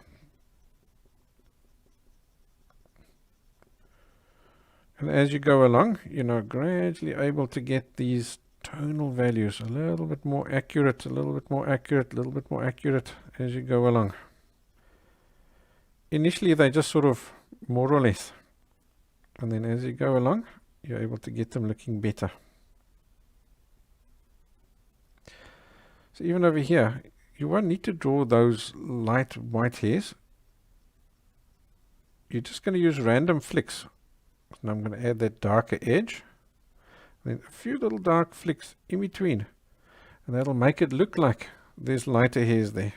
And as you go along, you're now gradually able to get these tonal values a little bit more accurate, a little bit more accurate, a little bit more accurate as you go along. Initially, they just sort of more or less. And then as you go along, you're able to get them looking better. So even over here, you won't need to draw those light white hairs. You're just going to use random flicks Now I'm going to add that darker edge. Then a few little dark flicks in between. And that'll make it look like there's lighter hairs there.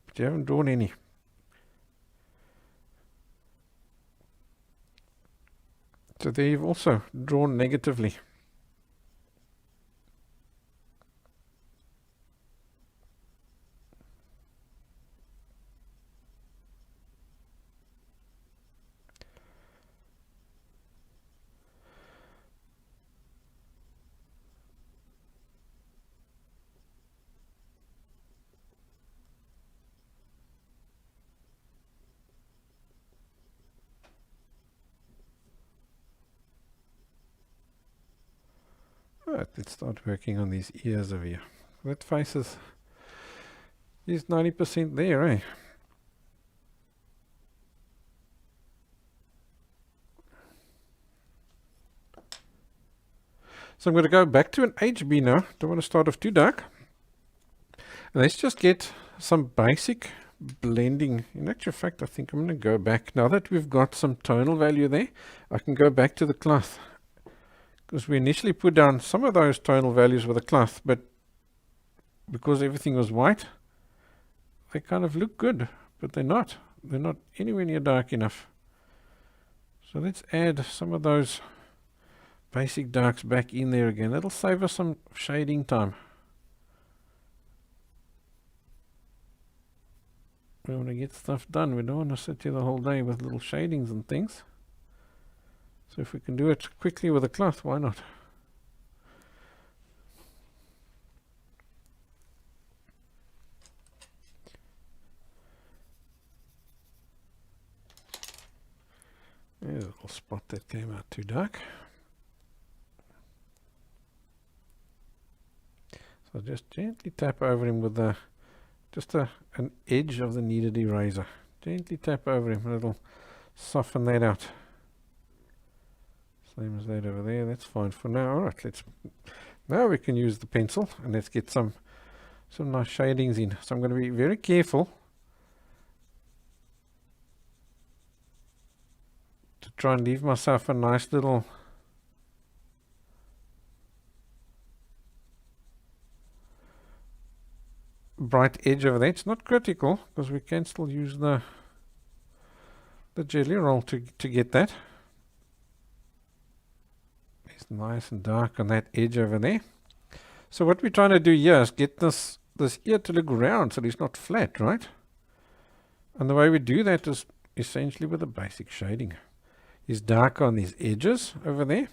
But you haven't drawn any. So there you've also drawn negatively. Right, let's start working on these ears over here. That face is 90% there, eh? So I'm going to go back to an HB now. Don't want to start off too dark. And let's just get some basic blending. In actual fact, I think I'm going to go back. Now that we've got some tonal value there, I can go back to the cloth. Because we initially put down some of those tonal values with a cloth, but because everything was white, they kind of look good, but they're not. They're not anywhere near dark enough. So let's add some of those basic darks back in there again. That'll save us some shading time. We want to get stuff done. We don't want to sit here the whole day with little shadings and things. So if we can do it quickly with a cloth, why not? There's a little spot that came out too dark. So just gently tap over him with an edge of the kneaded eraser. Gently tap over him and it'll soften that out. Same as that over there. That's fine for now. Alright, now we can use the pencil and let's get some nice shadings in. So I'm going to be very careful to try and leave myself a nice little bright edge over there. It's not critical because we can still use the jelly roll to get that. It's nice and dark on that edge over there. So what we're trying to do here is get this ear to look round so it's not flat, right? And the way we do that is essentially with a basic shading. Is darker on these edges over there.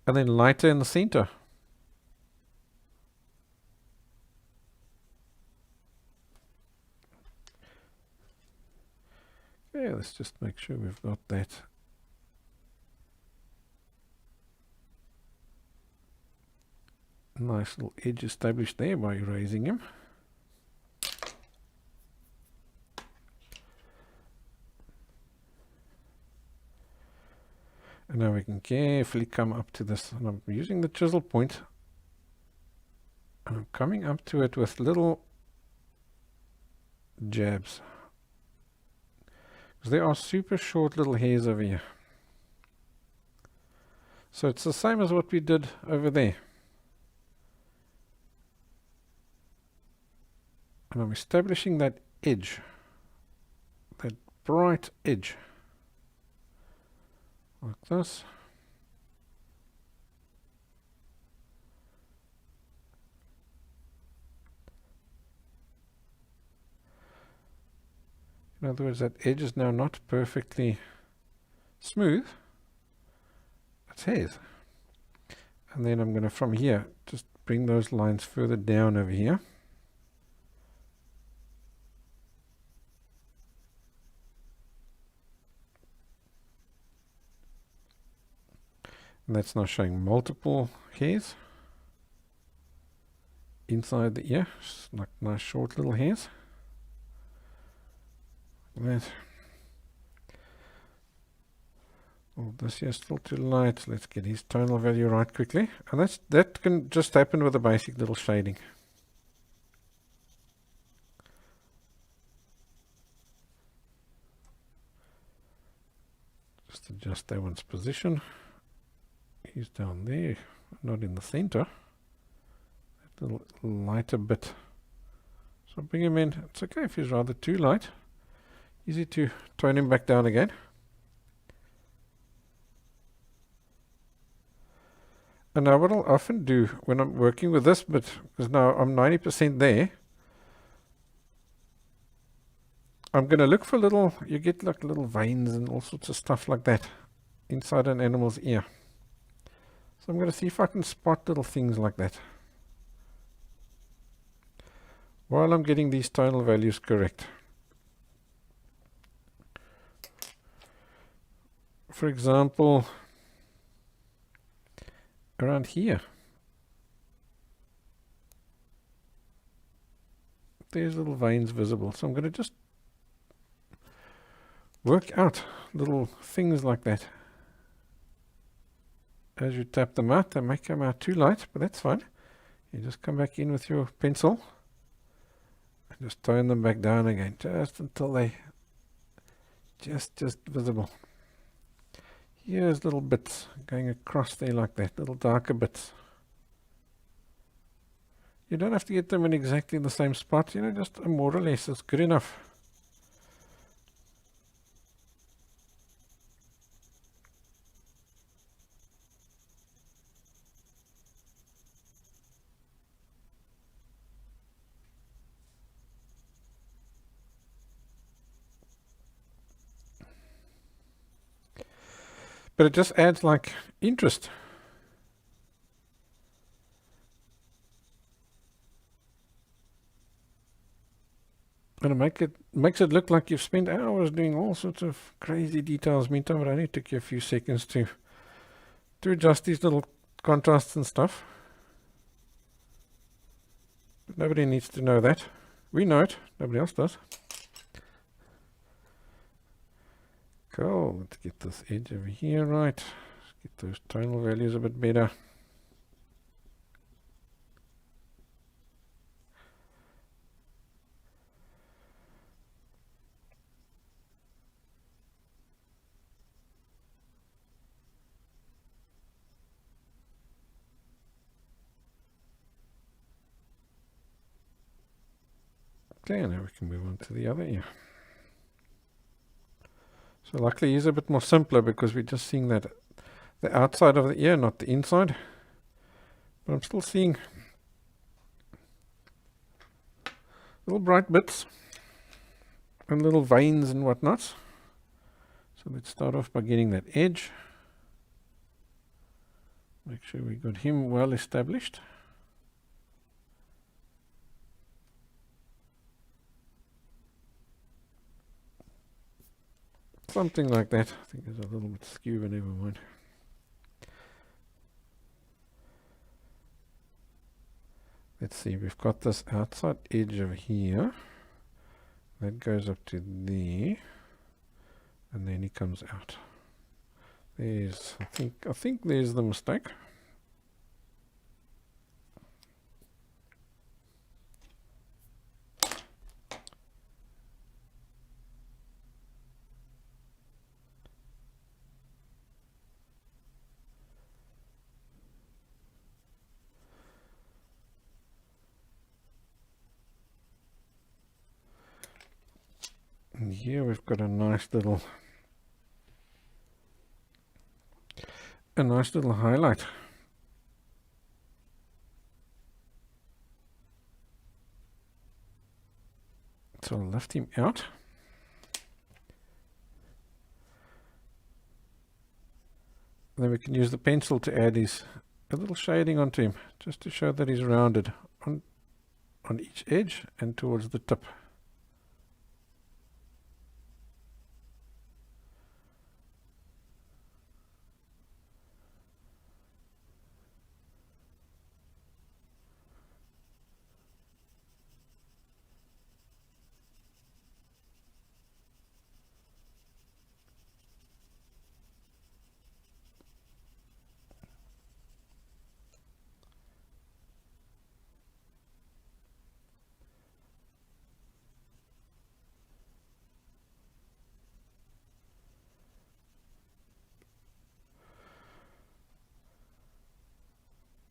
And then lighter in the center. Okay, let's just make sure we've got that nice little edge established there by erasing him. And now we can carefully come up to this, and I'm using the chisel point, and I'm coming up to it with little jabs. Because there are super short little hairs over here. So it's the same as what we did over there. And I'm establishing that edge, that bright edge. Like this. In other words, that edge is now not perfectly smooth. It's hairs. And then I'm going to, from here, just bring those lines further down over here. And that's now showing multiple hairs inside the ear, just like nice short little hairs. Like that. Oh, this here is still too light. Let's get his tonal value right quickly. And that can just happen with a basic little shading. Just adjust that one's position. He's down there, not in the center. That little lighter bit. So bring him in. It's okay if he's rather too light. Easy to tone him back down again. And now what I'll often do when I'm working with this bit, because now I'm 90% there, I'm going to look for little, you get like little veins and all sorts of stuff like that inside an animal's ear. So I'm going to see if I can spot little things like that while I'm getting these tonal values correct. For example, around here, there's little veins visible. So I'm going to just work out little things like that. As you tap them out, they may come out too light, but that's fine. You just come back in with your pencil and just tone them back down again, just until they just visible. Here's little bits going across there like that, little darker bits. You don't have to get them in exactly the same spot, you know, just more or less is good enough. But it just adds like interest. And it makes it look like you've spent hours doing all sorts of crazy details. Meantime, it only took you a few seconds to adjust these little contrasts and stuff. But nobody needs to know that. We know it, nobody else does. Cool, let's get this edge over here right. Let's get those tonal values a bit better. Okay, now we can move on to the other ear. So luckily he's a bit more simpler because we're just seeing that the outside of the ear, not the inside. But I'm still seeing little bright bits and little veins and whatnot. So let's start off by getting that edge. Make sure we got him well established. Something like that. I think there's a little bit skew, but never mind. Let's see, we've got this outside edge over here. That goes up to there. And then he comes out. There's, I think there's the mistake. And here we've got a nice little highlight. So I'll lift him out. Then we can use the pencil to add a little shading onto him, just to show that he's rounded on each edge and towards the tip.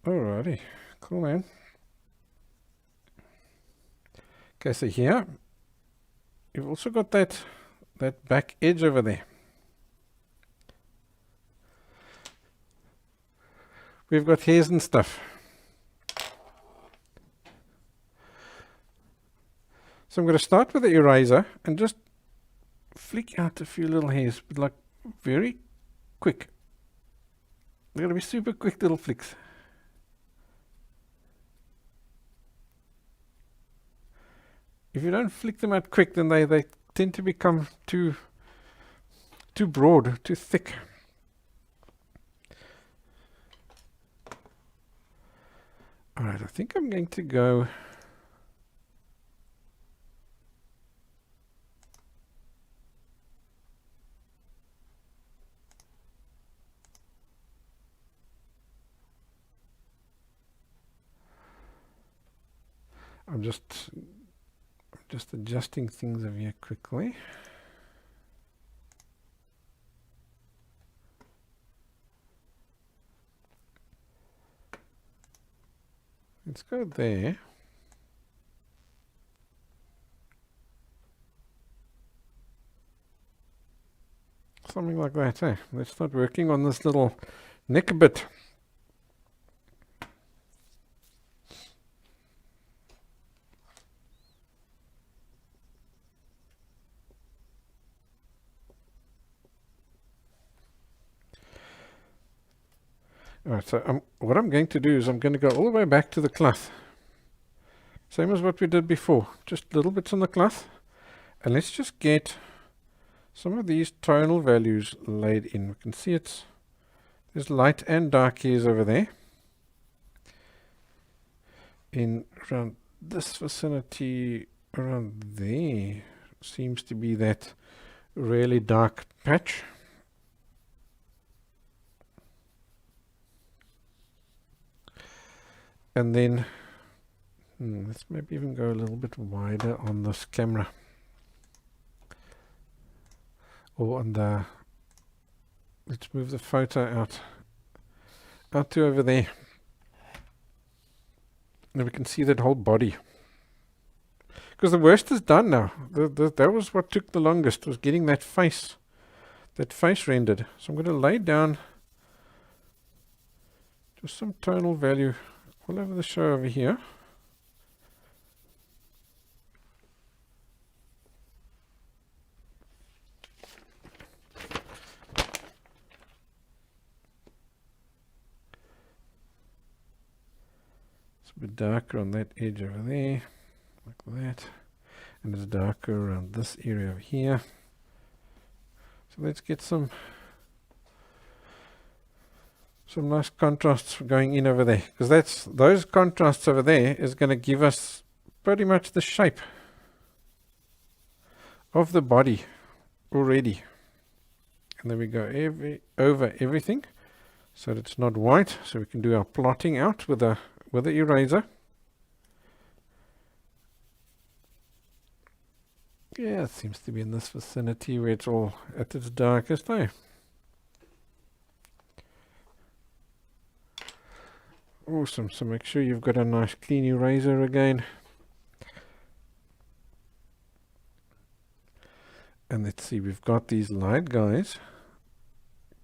Alrighty, cool, man. Okay, so here you've also got that back edge over there. We've got hairs and stuff. So I'm going to start with the eraser and just flick out a few little hairs, but like very quick. They're going to be super quick little flicks. If you don't flick them out quick, then they tend to become too broad, too thick. Alright, I think I'm going to go I'm just adjusting things over here quickly. Let's go there. Something like that, eh? Let's start working on this little neck bit. Alright, so what I'm going to do is I'm going to go all the way back to the cloth. Same as what we did before. Just little bits on the cloth. And let's just get some of these tonal values laid in. We can see there's light and dark hairs over there. In around this vicinity, around there, seems to be that really dark patch. And then let's maybe even go a little bit wider on this camera, or on the, let's move the photo out to over there. And we can see that whole body. Because the worst is done now. That was what took the longest, was getting that face rendered. So I'm going to lay down just some tonal value all over the show over here. It's a bit darker on that edge over there, like that. And it's darker around this area over here. So let's get some nice contrasts going in over there, because those contrasts over there is going to give us pretty much the shape of the body already. And then we go over everything so that it's not white, so we can do our plotting out with the eraser. Yeah, it seems to be in this vicinity where it's all at its darkest, eh? Awesome, so make sure you've got a nice clean eraser again. And let's see, we've got these light guys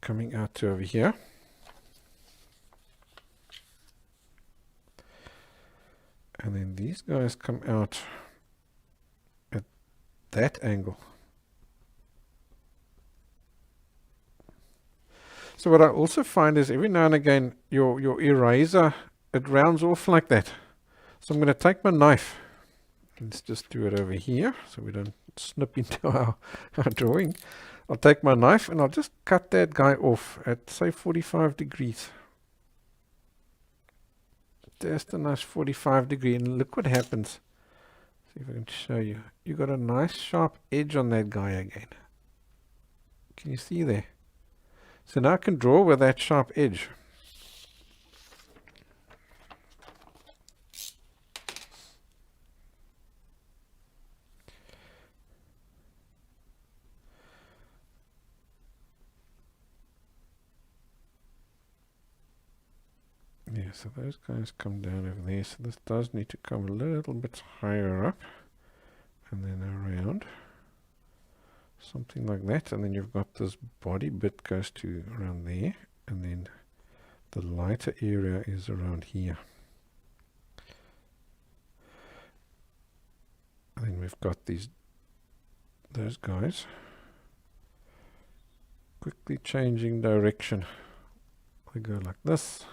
coming out to over here. And then these guys come out at that angle. So what I also find is every now and again your eraser, it rounds off like that. So I'm going to take my knife. Let's just do it over here so we don't snip into our drawing. I'll take my knife and I'll just cut that guy off at, say, 45 degrees. Just a nice 45 degree, and look what happens. See if I can show you. You got a nice sharp edge on that guy again. Can you see there? So now I can draw with that sharp edge. Yeah, Yeah, so those guys come down over there. So this does need to come a little bit higher up and then around. Something like that. And then you've got this body bit goes to around there. And then the lighter area is around here. And then we've got those guys quickly changing direction. They go like this.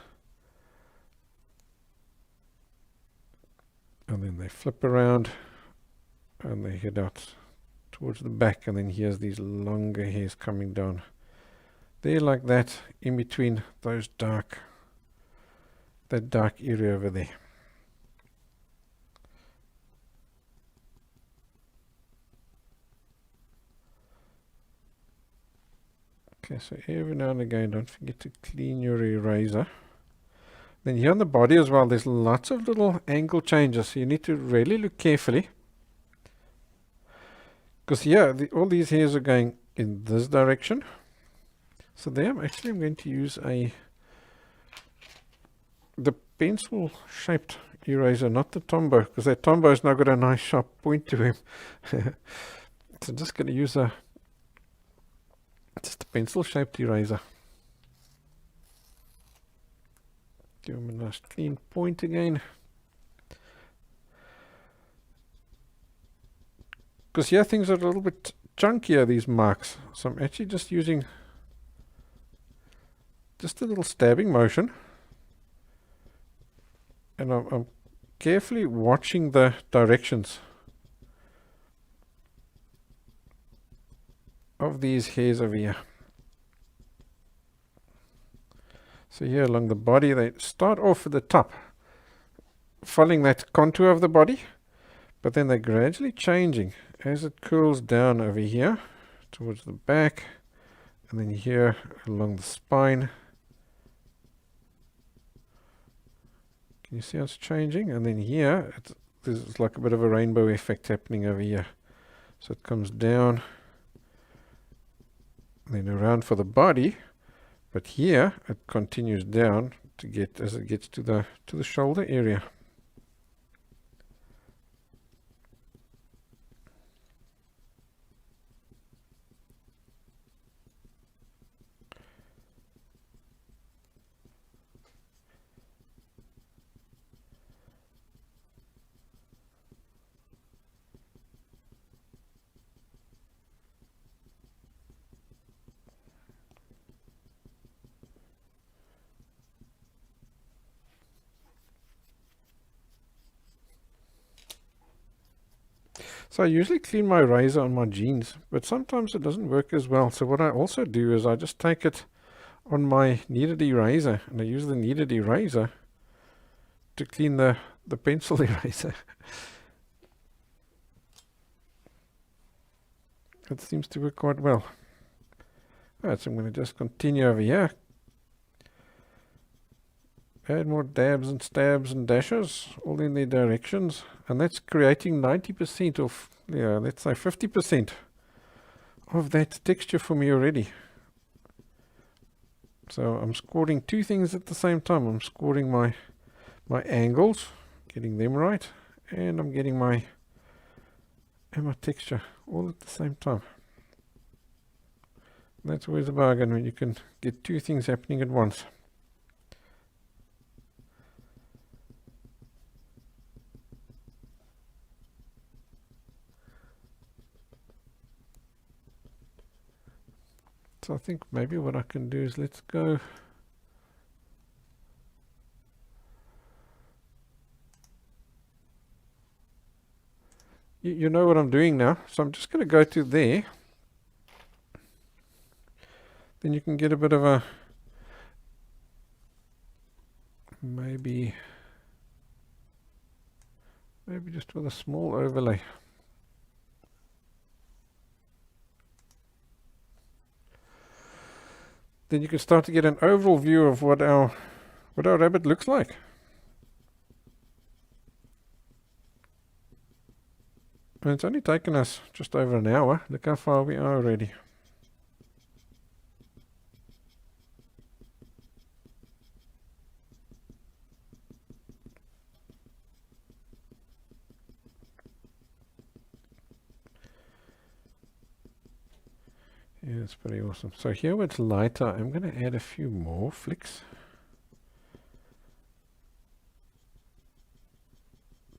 And then they flip around and they head out towards the back, and then here's these longer hairs coming down there like that, in between those that dark area over there. Okay, so every now and again, don't forget to clean your eraser. Then here on the body as well, there's lots of little angle changes, so you need to really look carefully. Because here, all these hairs are going in this direction. So there, I'm going to use the pencil-shaped eraser, not the Tombow, because that Tombow's now got a nice sharp point to him. So I'm just going to use just a pencil-shaped eraser. Give him a nice clean point again. Because here things are a little bit chunkier, these marks. So I'm actually just using just a little stabbing motion. And I'm carefully watching the directions of these hairs over here. So here along the body, they start off at the top, following that contour of the body, but then they're gradually changing as it curls down over here towards the back, and then here along the spine. Can you see how it's changing? And then here, there's like a bit of a rainbow effect happening over here. So it comes down, and then around for the body. But here it continues down to get as it gets to the shoulder area. So I usually clean my razor on my jeans, but sometimes it doesn't work as well. So what I also do is I just take it on my kneaded eraser, and I use the kneaded eraser to clean the pencil eraser. It seems to work quite well. Alright, so I'm going to just continue over here. Add more dabs and stabs and dashes, all in their directions. And that's creating 90% of, yeah, let's say 50% of that texture for me already. So I'm scoring two things at the same time. I'm scoring my angles, getting them right, and I'm getting my texture all at the same time. And that's always a bargain when you can get two things happening at once. So I think maybe what I can do is let's go you know what I'm doing now, so I'm just going to go to there. Then you can get a bit of a maybe just with a small overlay. Then you can start to get an overall view of what our rabbit looks like. And it's only taken us just over an hour. Look how far we are already. Yeah, it's pretty awesome. So here where it's lighter, I'm going to add a few more flicks.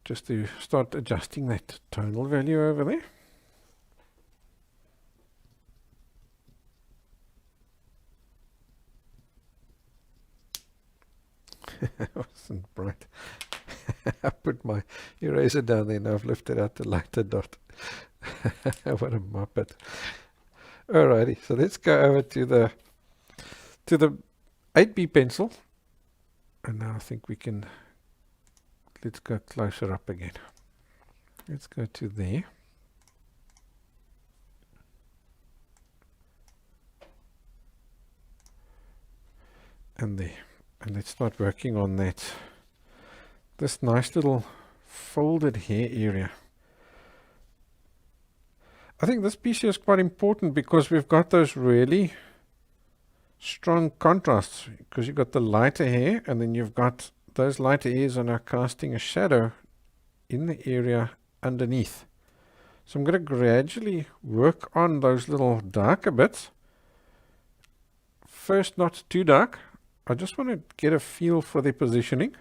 Just to start adjusting that tonal value over there. That wasn't bright. I put my eraser down there and I've lifted out the lighter dot. What a muppet. Alrighty, so let's go over to the 8B pencil. And now I think we can, let's go closer up again. Let's go to there. And there. And let's start working on that. This nice little folded hair area. I think this piece here is quite important because we've got those really strong contrasts, because you've got the lighter hair and then you've got those lighter hairs are now casting a shadow in the area underneath. So I'm going to gradually work on those little darker bits. First, not too dark. I just want to get a feel for their positioning.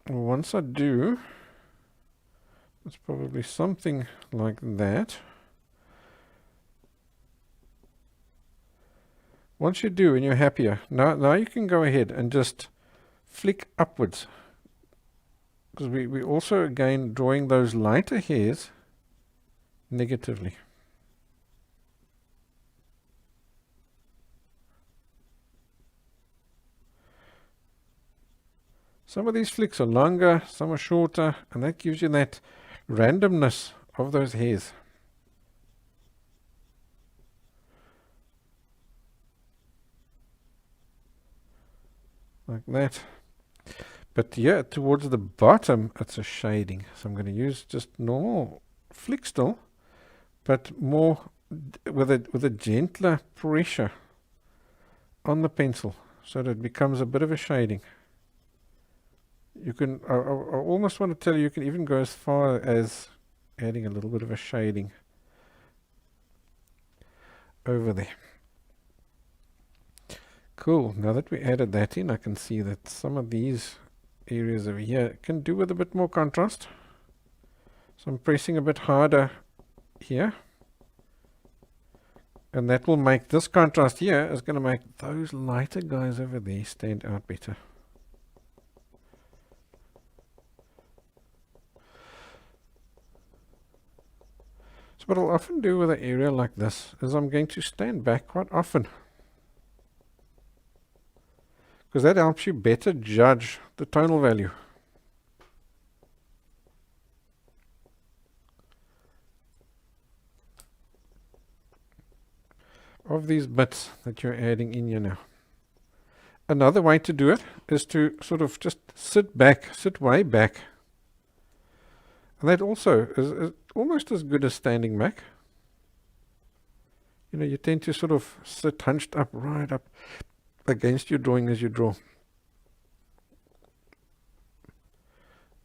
Once I do, it's probably something like that. Once you do and you're happier, now you can go ahead and just flick upwards. Because we also again drawing those lighter hairs negatively. Some of these flicks are longer, some are shorter, and that gives you that randomness of those hairs. Like that. But yeah, towards the bottom, it's a shading. So I'm going to use just normal flick still, but more with a gentler pressure on the pencil, so that it becomes a bit of a shading. You can, I almost want to tell you can even go as far as adding a little bit of a shading over there. Cool. Now that we added that in, I can see that some of these areas over here can do with a bit more contrast. So I'm pressing a bit harder here. And that will make this contrast here is going to make those lighter guys over there stand out better. So what I'll often do with an area like this is I'm going to stand back quite often, because that helps you better judge the tonal value. Of these bits that you're adding in here now. Another way to do it is to sort of just sit back, sit way back. And that also is almost as good as standing back. You know, you tend to sort of sit hunched up, right up against your drawing as you draw.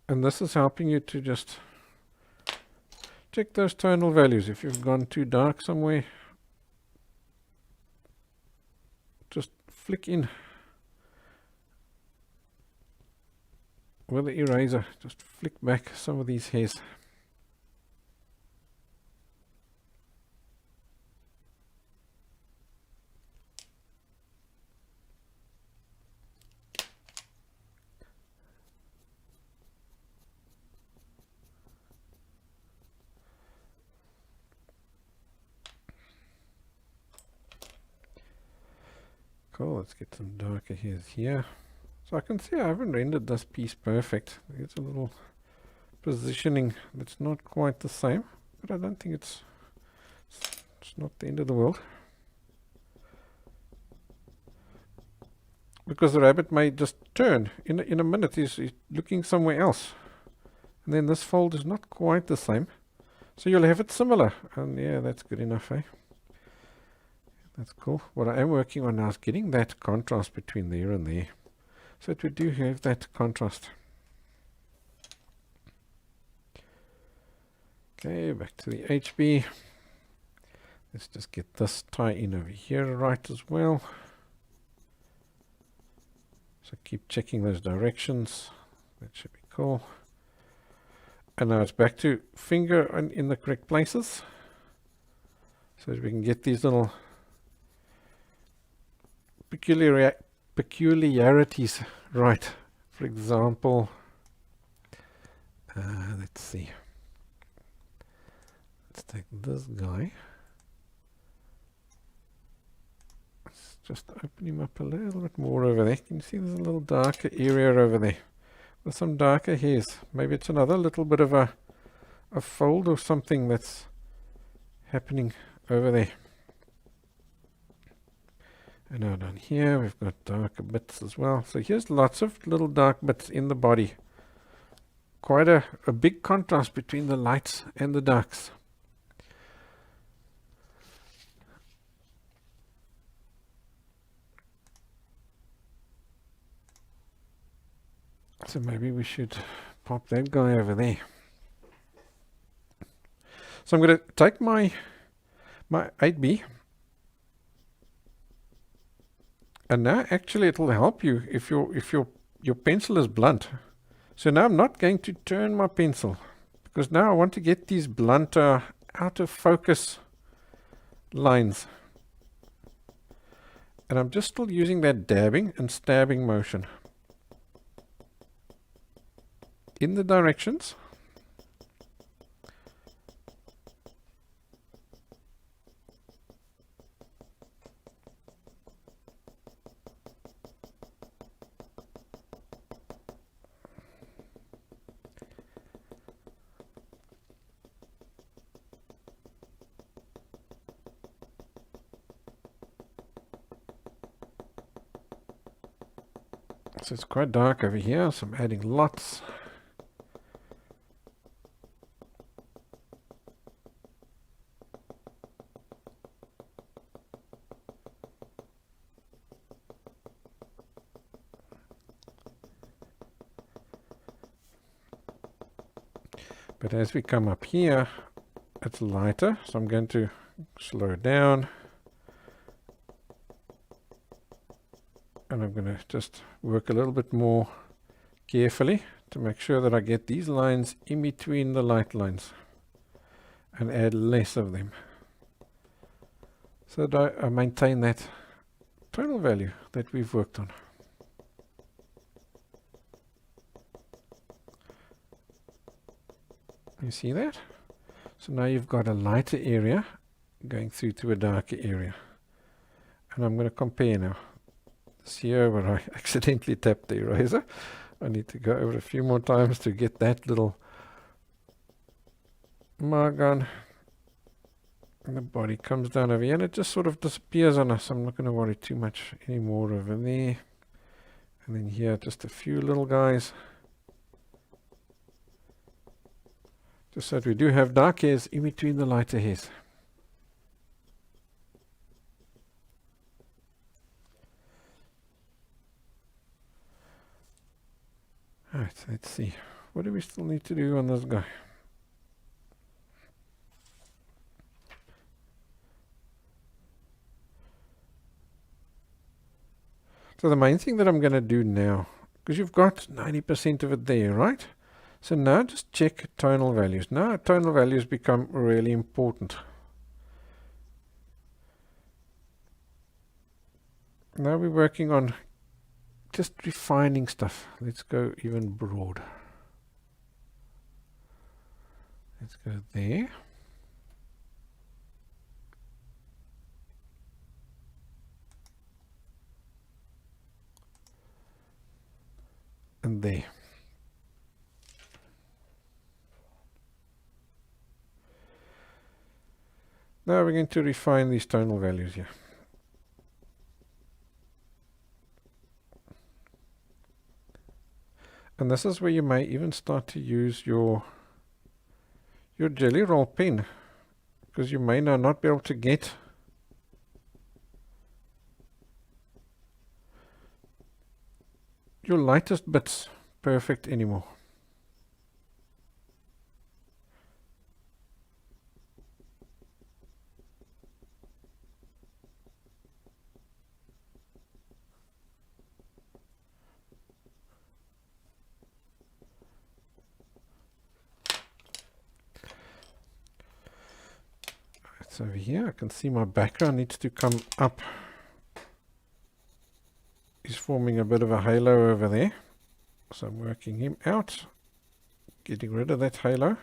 And this is helping you to just check those tonal values. If you've gone too dark somewhere, just flick in with the eraser, just flick back some of these hairs. Cool, let's get some darker hairs here. So I can see I haven't rendered this piece perfect. It's a little positioning that's not quite the same, but I don't think it's not the end of the world. Because the rabbit may just turn in a minute. He's looking somewhere else, and then this fold is not quite the same, so you'll have it similar. And yeah, that's good enough, eh? That's cool. What I am working on now is getting that contrast between there and there, so that we do have that contrast. Okay, back to the HB. Let's just get this tie in over here right as well. So keep checking those directions. That should be cool. And now it's back to finger in the correct places. So that we can get these little peculiarities right. For example, let's see. Let's take this guy. Let's just open him up a little bit more over there. Can you see there's a little darker area over there with some darker hairs? Maybe it's another little bit of a fold or something that's happening over there. And now down here we've got darker bits as well. So here's lots of little dark bits in the body. Quite a big contrast between the lights and the darks. So maybe we should pop that guy over there. So I'm going to take my 8B. And now actually it'll help you if your pencil is blunt. So now I'm not going to turn my pencil because now I want to get these blunt out of focus lines. And I'm just still using that dabbing and stabbing motion in the directions. So it's quite dark over here, so I'm adding lots. But as we come up here, it's lighter, so I'm going to slow down. And I'm going to just work a little bit more carefully to make sure that I get these lines in between the light lines and add less of them. So that I maintain that tonal value that we've worked on. You see that? So now you've got a lighter area going through to a darker area. And I'm going to compare now. This here where I accidentally tapped the eraser. I need to go over a few more times to get that little mark on. And the body comes down over here and it just sort of disappears on us. I'm not going to worry too much anymore over there. And then here just a few little guys. Just so that we do have dark hairs in between the lighter hairs. Alright, let's see. What do we still need to do on this guy? So the main thing that I'm going to do now, because you've got 90% of it there, right? So now just check tonal values. Now tonal values become really important. Now we're working on just refining stuff. Let's go even broad. Let's go there. And there. Now we're going to refine these tonal values here. And this is where you may even start to use your jelly roll pen, because you may now not be able to get your lightest bits perfect anymore. over here. I can see my background needs to come up. He's forming a bit of a halo over there. So I'm working him out, getting rid of that halo.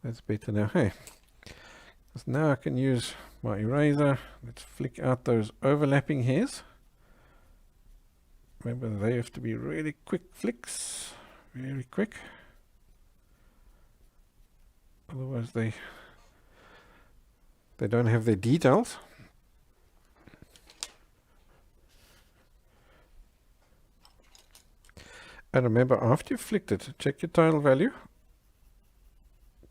That's better now, hey? Because now I can use my eraser. Let's flick out those overlapping hairs. Remember, they have to be really quick flicks, very quick. Otherwise they don't have their details. And remember, after you've flicked it, check your tonal value.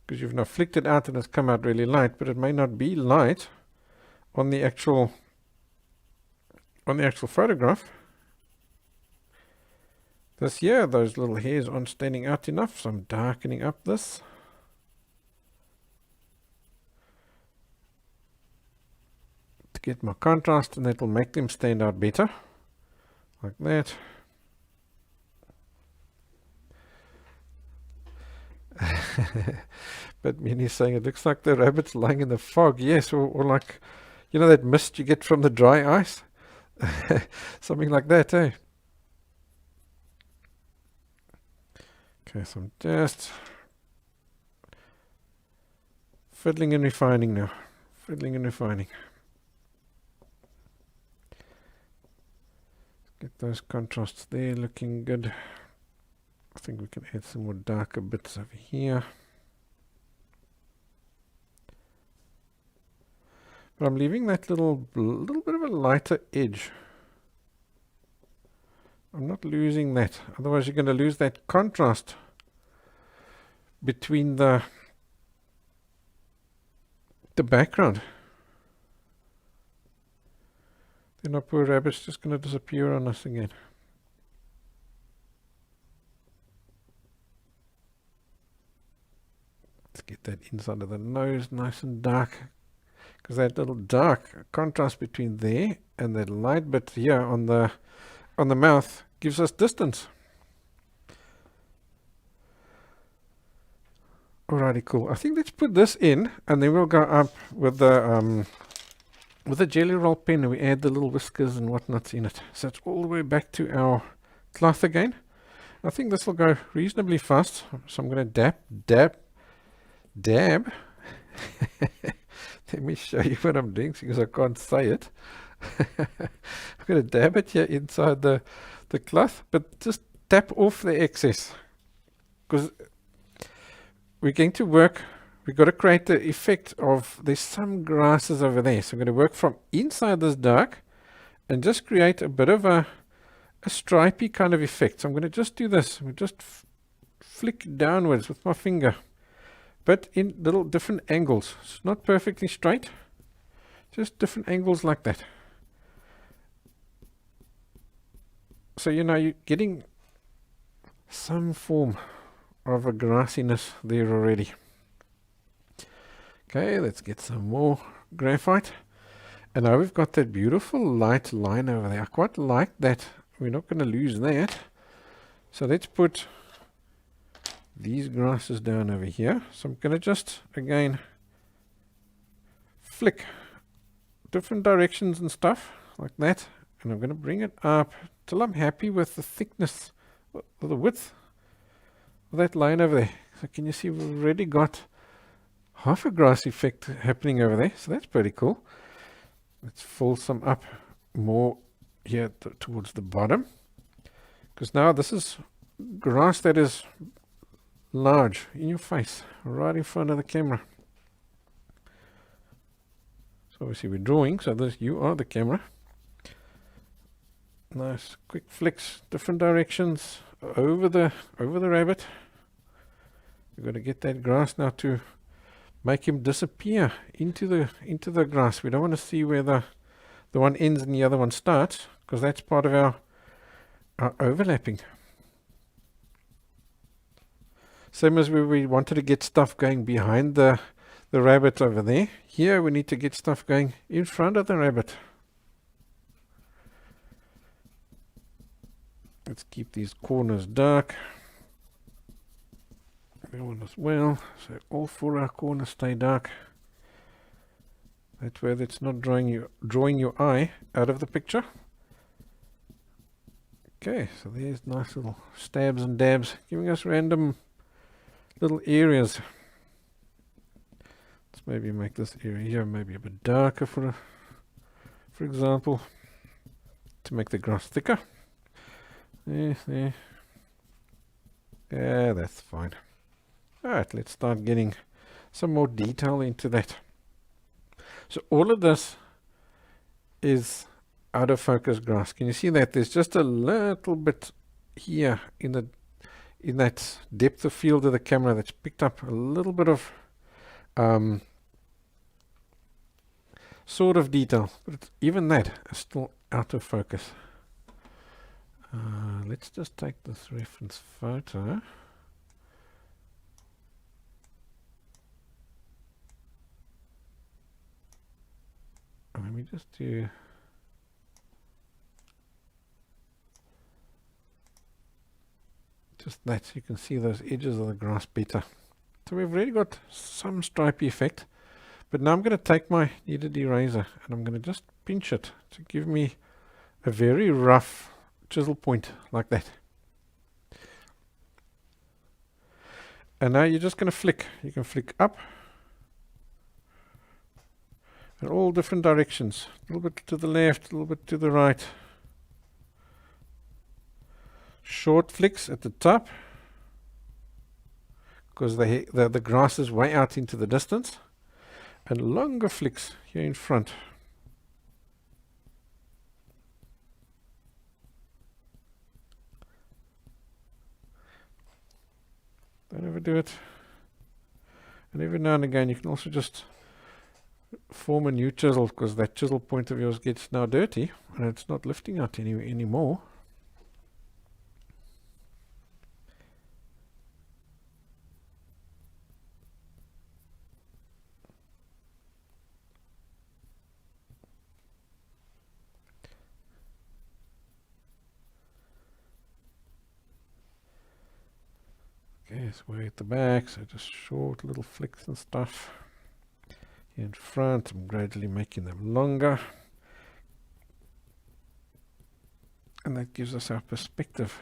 Because you've now flicked it out and it's come out really light, but it may not be light on the actual photograph. This here, those little hairs aren't standing out enough, so I'm darkening up this. To get my contrast, and that will make them stand out better. Like that. But Minnie's saying it looks like the rabbit's lying in the fog. Yes, or like, you know that mist you get from the dry ice? Something like that, eh? Okay, so I'm just fiddling and refining now. Fiddling and refining. Get those contrasts there looking good. I think we can add some more darker bits over here. But I'm leaving that little bit of a lighter edge. I'm not losing that. Otherwise you're going to lose that contrast between the background. Then our poor rabbit's just going to disappear on us again. Let's get that inside of the nose nice and dark. Because that little dark contrast between there and that light bit here on the mouth gives us distance. Alrighty, cool. I think let's put this in, and then we'll go up with the jelly roll pen, and we add the little whiskers and whatnots in it. So it's all the way back to our cloth again. I think this will go reasonably fast. So I'm going to dab. Let me show you what I'm doing because I can't say it. I'm going to dab it here inside the cloth, but just tap off the excess. Because we're going to work, we've got to create the effect of, there's some grasses over there. So I'm going to work from inside this dark and just create a bit of a stripy kind of effect. So I'm going to just do this. I'm going to just flick downwards with my finger. But in little different angles. It's not perfectly straight. Just different angles like that. So you know you're getting some form of a grassiness there already. Okay, let's get some more graphite. And now we've got that beautiful light line over there. I quite like that. We're not going to lose that. So let's put these grasses down over here. So I'm going to just again flick different directions and stuff like that, and I'm going to bring it up till I'm happy with the thickness or the width of that line over there. So can you see we've already got half a grass effect happening over there, so that's pretty cool. Let's fill some up more here towards the bottom, because now this is grass that is large in your face, right in front of the camera. So obviously we're drawing, so this, you are the camera. Nice quick flicks, different directions over the rabbit. We've got to get that grass now to make him disappear into the grass. We don't want to see where the one ends and the other one starts, because that's part of our overlapping. Same as where we wanted to get stuff going behind the rabbit over there. Here we need to get stuff going in front of the rabbit. Let's keep these corners dark. that one as well. So all 4 our corners stay dark. That way it's not drawing your eye out of the picture. Okay, so there's nice little stabs and dabs, giving us random little areas. Let's maybe make this area here maybe a bit darker for example, to make the grass thicker. There. Yeah, that's fine. Alright, let's start getting some more detail into that. So all of this is out of focus grass. Can you see that? There's just a little bit here in that depth of field of the camera that's picked up a little bit of sort of detail, but even that is still out of focus. Let's just take this reference photo. Let me just do just that so you can see those edges of the grass better. So we've already got some stripy effect, but now I'm going to take my kneaded eraser and I'm going to just pinch it to give me a very rough chisel point like that. And now you're just going to flick. You can flick up in all different directions, a little bit to the left, a little bit to the right. Short flicks at the top because the grass is way out into the distance, and longer flicks here in front. Don't overdo it. And every now and again you can also just form a new chisel, because that chisel point of yours gets now dirty and it's not lifting out anymore. Okay, it's way at the back, so just short little flicks and stuff. Here in front, I'm gradually making them longer. And that gives us our perspective.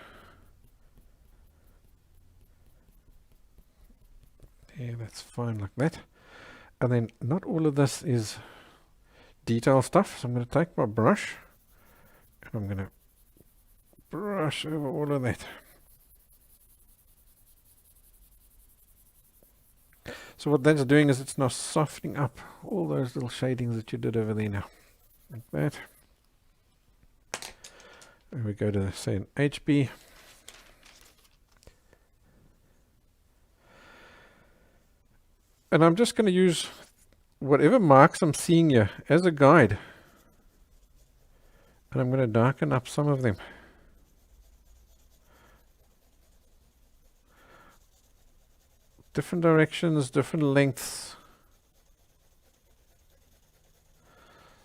Yeah, that's fine like that. And then not all of this is detail stuff, so I'm going to take my brush and I'm going to brush over all of that. So what that's doing is it's now softening up all those little shadings that you did over there now. Like that. And we go to, say, an HB. And I'm just going to use whatever marks I'm seeing here as a guide. And I'm going to darken up some of them. Different directions, different lengths.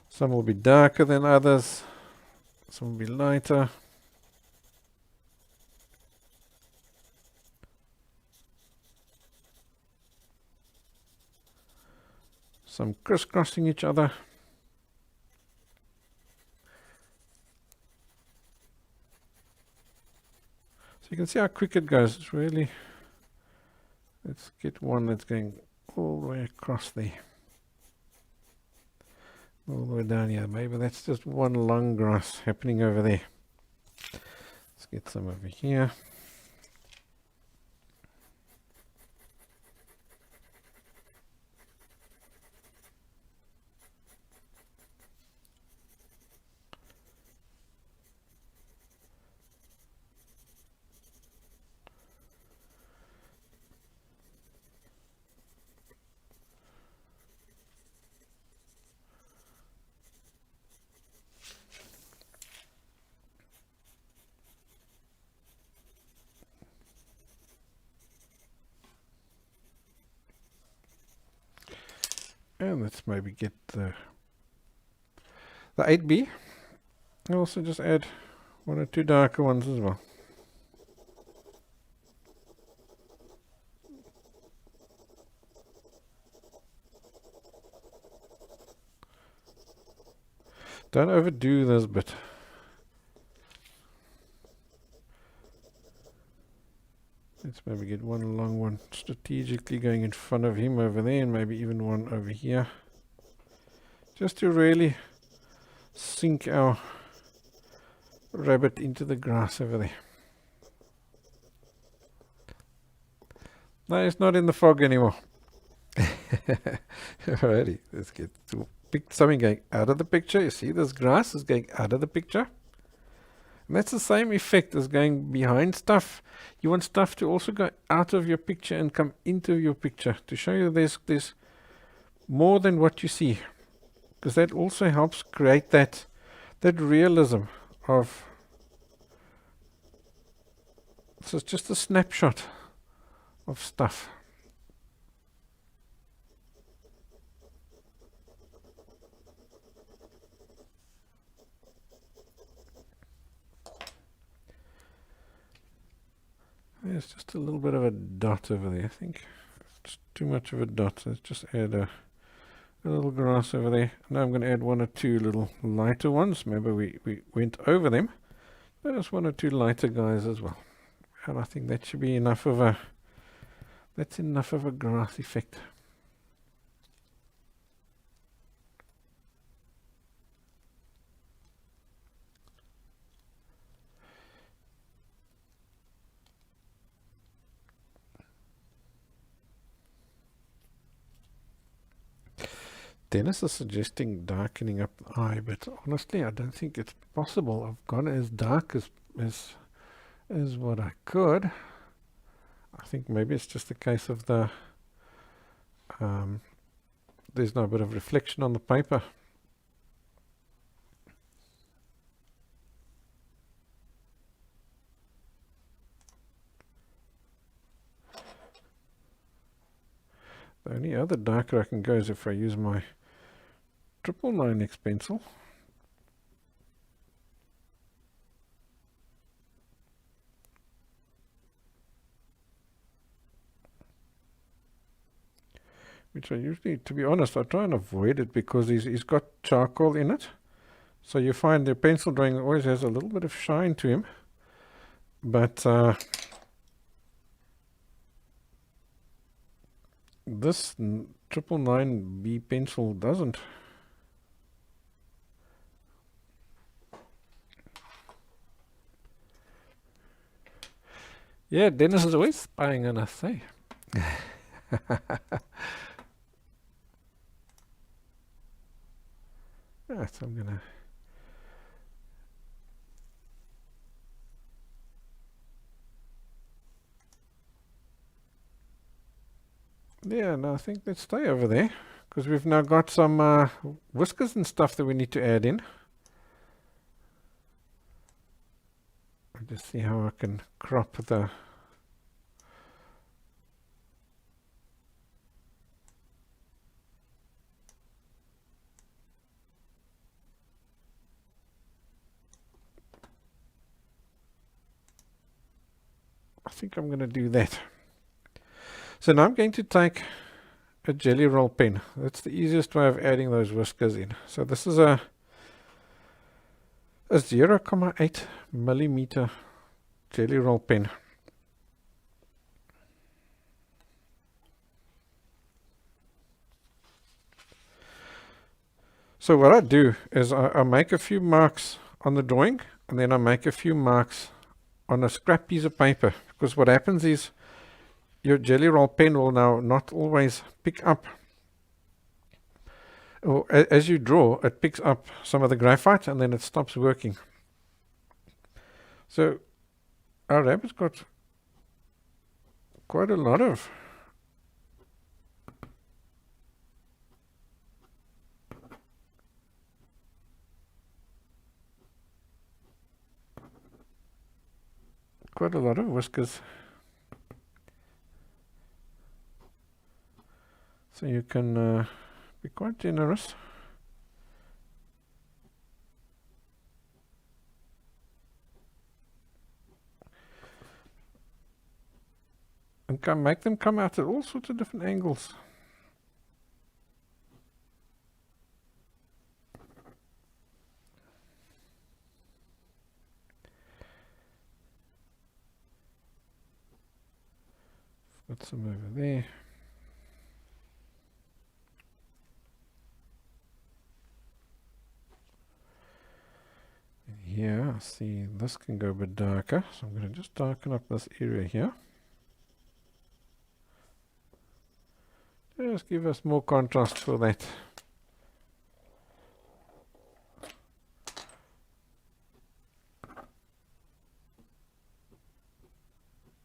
Some will be darker than others. Some will be lighter. Some crisscrossing each other. So you can see how quick it goes. It's really... Let's get one that's going all the way across there. All the way down here. Maybe that's just one long grass happening over there. Let's get some over here. And let's maybe get the 8B. And also just add one or two darker ones as well. Don't overdo this bit. Let's maybe get one long one strategically going in front of him over there, and maybe even one over here. Just to really sink our rabbit into the grass over there. No, it's not in the fog anymore. Alrighty, let's get to something going out of the picture. You see this grass is going out of the picture. And that's the same effect as going behind stuff. You want stuff to also go out of your picture and come into your picture to show you there's more than what you see. Because that also helps create that realism of... So it's just a snapshot of stuff. There's just a little bit of a dot over there, I think. It's too much of a dot. Let's just add a little grass over there. Now I'm going to add one or two little lighter ones. Remember we went over them. There's one or two lighter guys as well. And I think that should be enough of a... That's enough of a grass effect. Dennis is suggesting darkening up the eye, but honestly I don't think it's possible. I've gone as dark as what I could. I think maybe it's just a case of the there's no bit of reflection on the paper. The only other darker I can go is if I use my 999X pencil. Which I usually, to be honest, I try and avoid it because he's got charcoal in it. So you find the pencil drawing always has a little bit of shine to him. But this 999B pencil doesn't. Yeah, Dennis is always spying on us, eh? Right, so I'm gonna... Yeah, no, I think let's stay over there, because we've now got some whiskers and stuff that we need to add in. I'll just see how I can crop the... I think I'm going to do that. So now I'm going to take a jelly roll pen. That's the easiest way of adding those whiskers in. So this is a 0.8 millimeter jelly roll pen. So what I do is I make a few marks on the drawing, and then I make a few marks on a scrap piece of paper, because what happens is your jelly roll pen will now not always pick up, or as you draw, it picks up some of the graphite and then it stops working. So our rabbit's got quite a lot of whiskers. So you can be quite generous. And make them come out at all sorts of different angles. Put some over there. And here, I see this can go a bit darker, so I'm going to just darken up this area here. Just give us more contrast for that.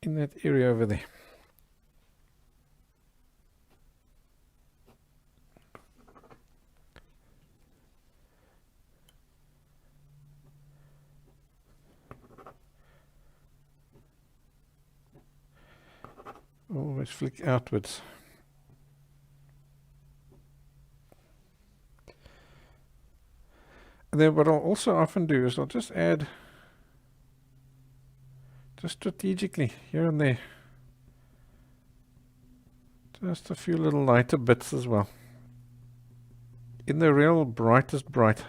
In that area over there. Always flick outwards. And then what I'll also often do is I'll just add, just strategically, here and there, just a few little lighter bits as well. In the real brightest bright.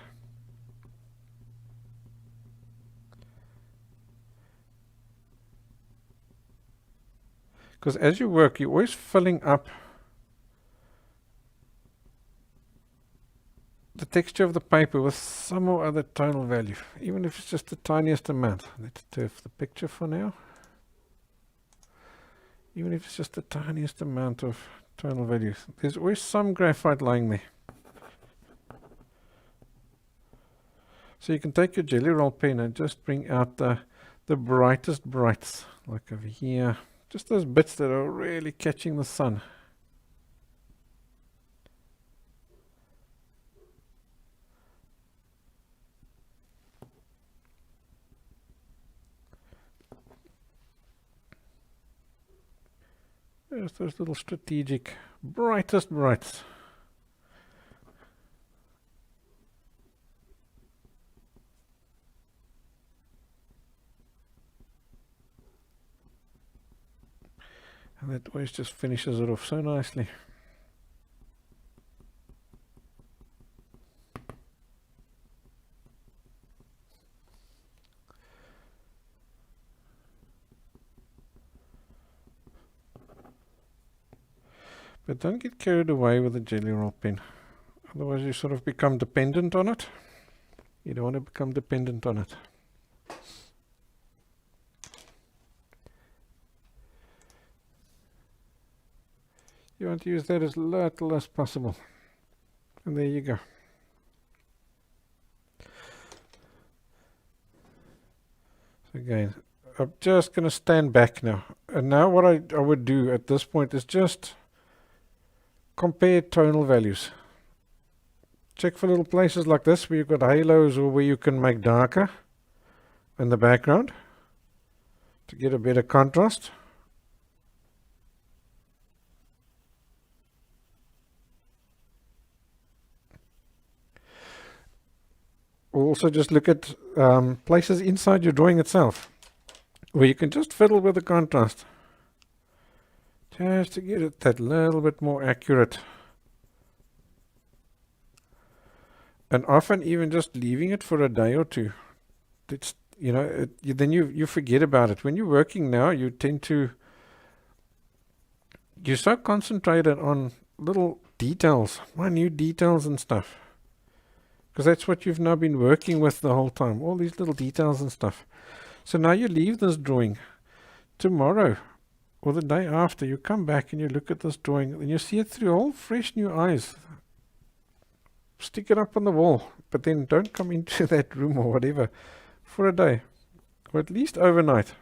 Because as you work, you're always filling up the texture of the paper with some or other tonal value, even if it's just the tiniest amount. Let's turn off the picture for now. Even if it's just the tiniest amount of tonal values, there's always some graphite lying there. So you can take your jelly roll pen and just bring out the brightest brights, like over here, just those bits that are really catching the sun. There's those little strategic brightest brights. And that always just finishes it off so nicely. But don't get carried away with the jelly roll pen. Otherwise you sort of become dependent on it. You don't want to become dependent on it. You want to use that as little as possible. And there you go. So again, I'm just going to stand back now. And now what I would do at this point is just compare tonal values. Check for little places like this where you've got halos or where you can make darker in the background to get a better contrast. Also just look at places inside your drawing itself where you can just fiddle with the contrast just to get it that little bit more accurate. And often even just leaving it for a day or two. It's, you know, then you forget about it. When you're working now, you tend to, you're so concentrated on little details, minute details and stuff. Because that's what you've now been working with the whole time, all these little details and stuff. So now you leave this drawing. Tomorrow or the day after, you come back and you look at this drawing and you see it through all fresh new eyes. Stick it up on the wall, but then don't come into that room or whatever for a day, or at least overnight.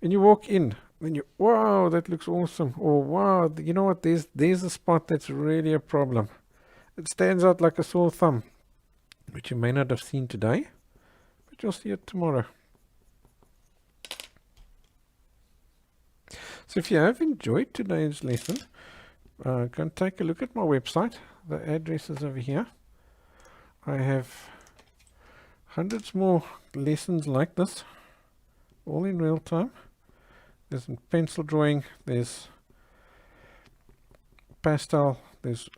And you walk in, and you, wow, that looks awesome. Or wow, you know what, there's a spot that's really a problem. It stands out like a sore thumb, which you may not have seen today, but you'll see it tomorrow. So if you have enjoyed today's lesson, go and take a look at my website. The address is over here. I have hundreds more lessons like this, all in real time. There's pencil drawing, there's pastel, there's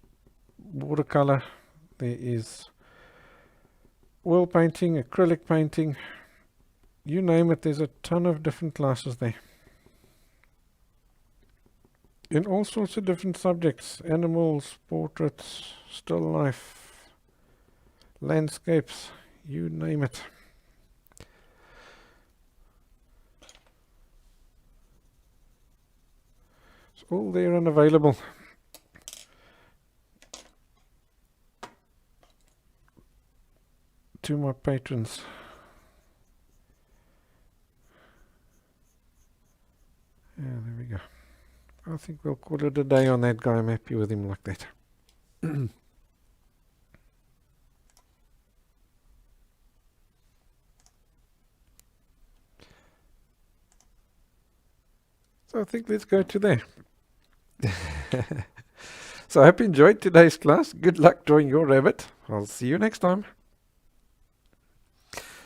watercolor, there is oil painting, acrylic painting, you name it, there's a ton of different classes there. in all sorts of different subjects: animals, portraits, still life, landscapes, you name it. It's all there and available. To my patrons. Yeah, there we go. I think we'll call it a day on that guy. I'm happy with him like that. So I think let's go to there. So I hope you enjoyed today's class. Good luck drawing your rabbit. I'll see you next time.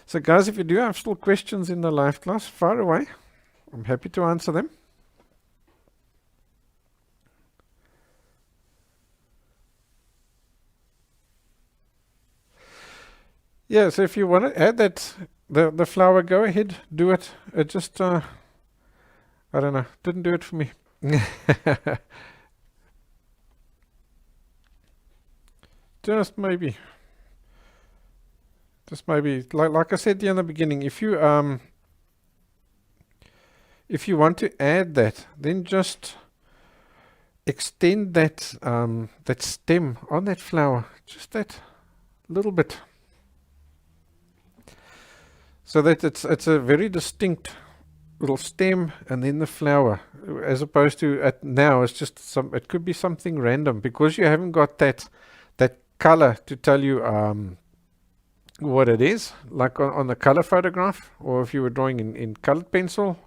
So guys, if you do have still questions in the live class, fire away. I'm happy to answer them. Yeah, so if you want to add that, the flower, go ahead, do it. It just, I don't know, didn't do it for me. Just maybe, like I said in the beginning, if you want to add that, then just extend that that stem on that flower, just that little bit, so that it's a very distinct little stem and then the flower, as opposed to now it's just it could be something random, because you haven't got that color to tell you what it is, like on the color photograph, or if you were drawing in colored pencil,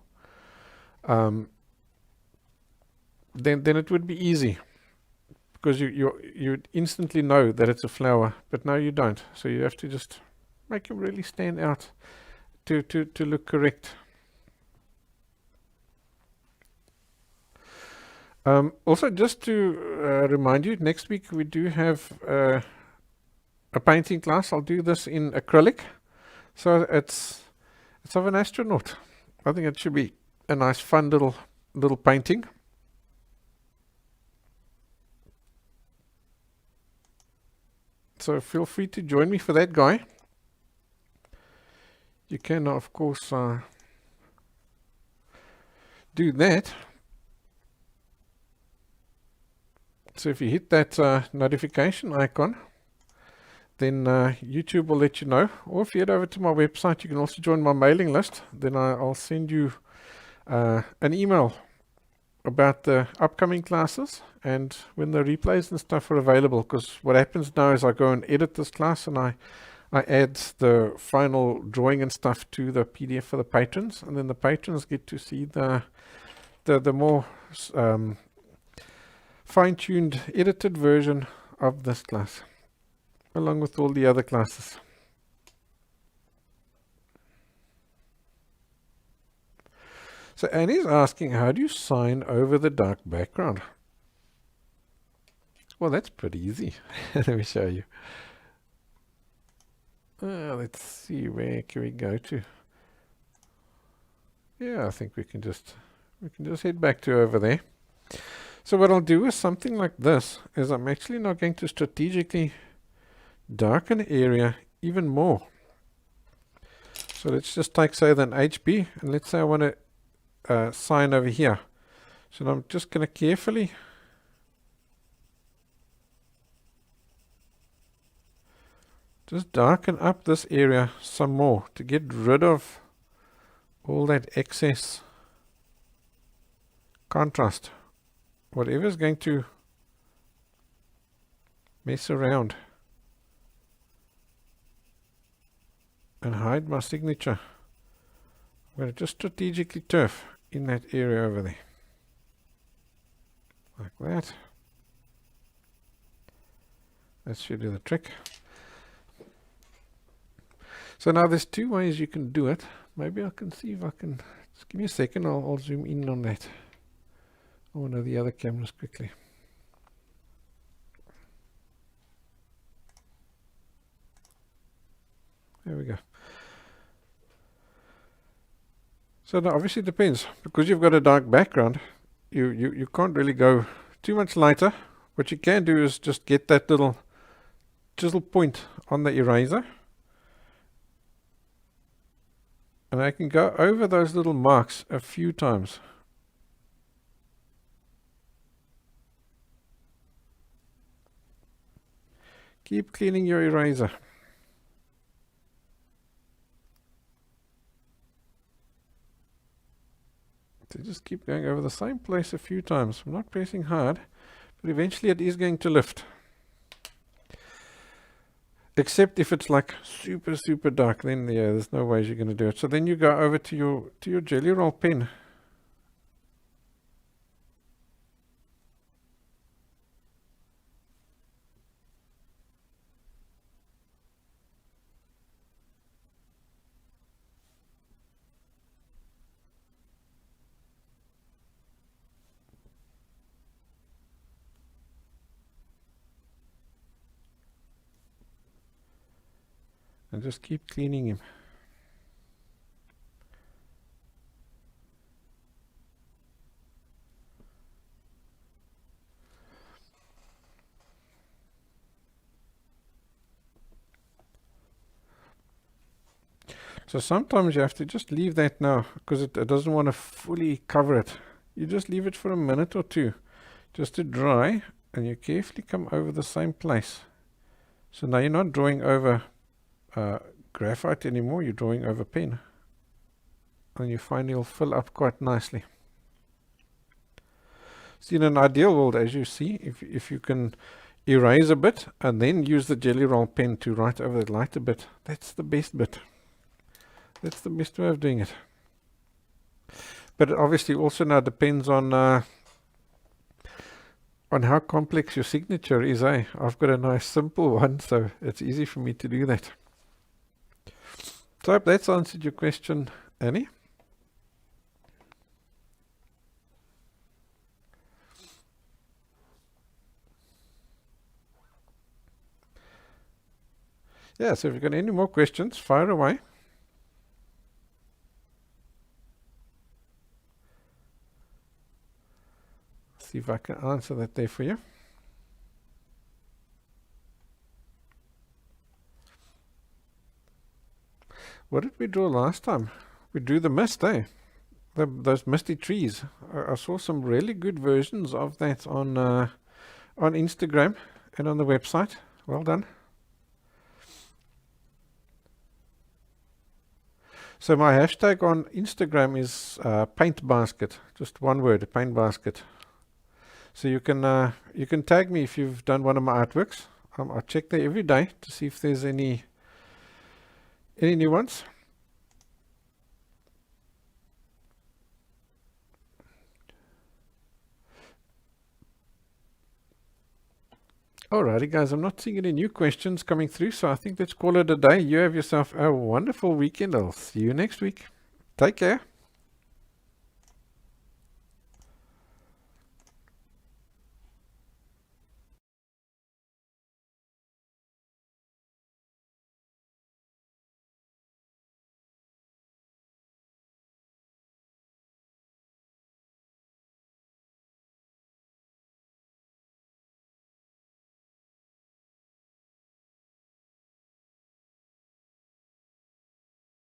then it would be easy, because you instantly know that it's a flower, but now you don't, so you have to just make them really stand out to look correct. Also, just to remind you, next week we do have a painting class. I'll do this in acrylic, so it's of an astronaut. I think it should be a nice, fun little painting. So feel free to join me for that, guy. You can, of course, do that. So if you hit that notification icon, then YouTube will let you know. Or if you head over to my website, you can also join my mailing list. Then I'll send you an email about the upcoming classes and when the replays and stuff are available. Because what happens now is I go and edit this class, and I add the final drawing and stuff to the PDF for the patrons, and then the patrons get to see the more fine-tuned, edited version of this class, along with all the other classes. So Annie's asking, how do you sign over the dark background? Well, that's pretty easy. Let me show you. Let's see, where can we go to? Yeah, I think we can just head back to over there. So what I'll do is something like this, is I'm actually now going to strategically darken the area even more. So let's just take, say, then HB, and let's say I want to sign over here. So I'm just going to carefully just darken up this area some more to get rid of all that excess contrast. Whatever is going to mess around and hide my signature, I'm going to just strategically turf in that area over there, like that. That should do the trick. So now there's two ways you can do it. Maybe I can see if I can, just give me a second, I'll zoom in on that. On one of the other cameras quickly. There we go. So now obviously it depends, because you've got a dark background, you can't really go too much lighter. What you can do is just get that little chisel point on the eraser, and I can go over those little marks a few times. Keep cleaning your eraser. So just keep going over the same place a few times. I'm not pressing hard, but eventually it is going to lift. Except if it's like super dark, then yeah, there's no ways you're going to do it. So then you go over to your jelly roll pen. And just keep cleaning him. So sometimes you have to just leave that now, because it doesn't want to fully cover it. You just leave it for a minute or two just to dry, and you carefully come over the same place. So now you're not drawing over graphite anymore, you're drawing over pen, and you find it'll fill up quite nicely. So in an ideal world, as you see, if you can erase a bit and then use the jelly roll pen to write over the lighter bit, that's the best bit. That's the best way of doing it. But it obviously also now depends on how complex your signature is. I've got a nice simple one, so it's easy for me to do that. So I hope that's answered your question, Annie. Yeah, so if you've got any more questions, fire away. See if I can answer that there for you. What did we draw last time? We drew the mist, those misty trees. I saw some really good versions of that on Instagram and on the website. Well done. So my hashtag on Instagram is paint basket, just one word, paint basket. So you can tag me if you've done one of my artworks. I check there every day to see if there's any new ones. Alrighty guys, I'm not seeing any new questions coming through, so I think let's call it a day. You have yourself a wonderful weekend. I'll see you next week. Take care.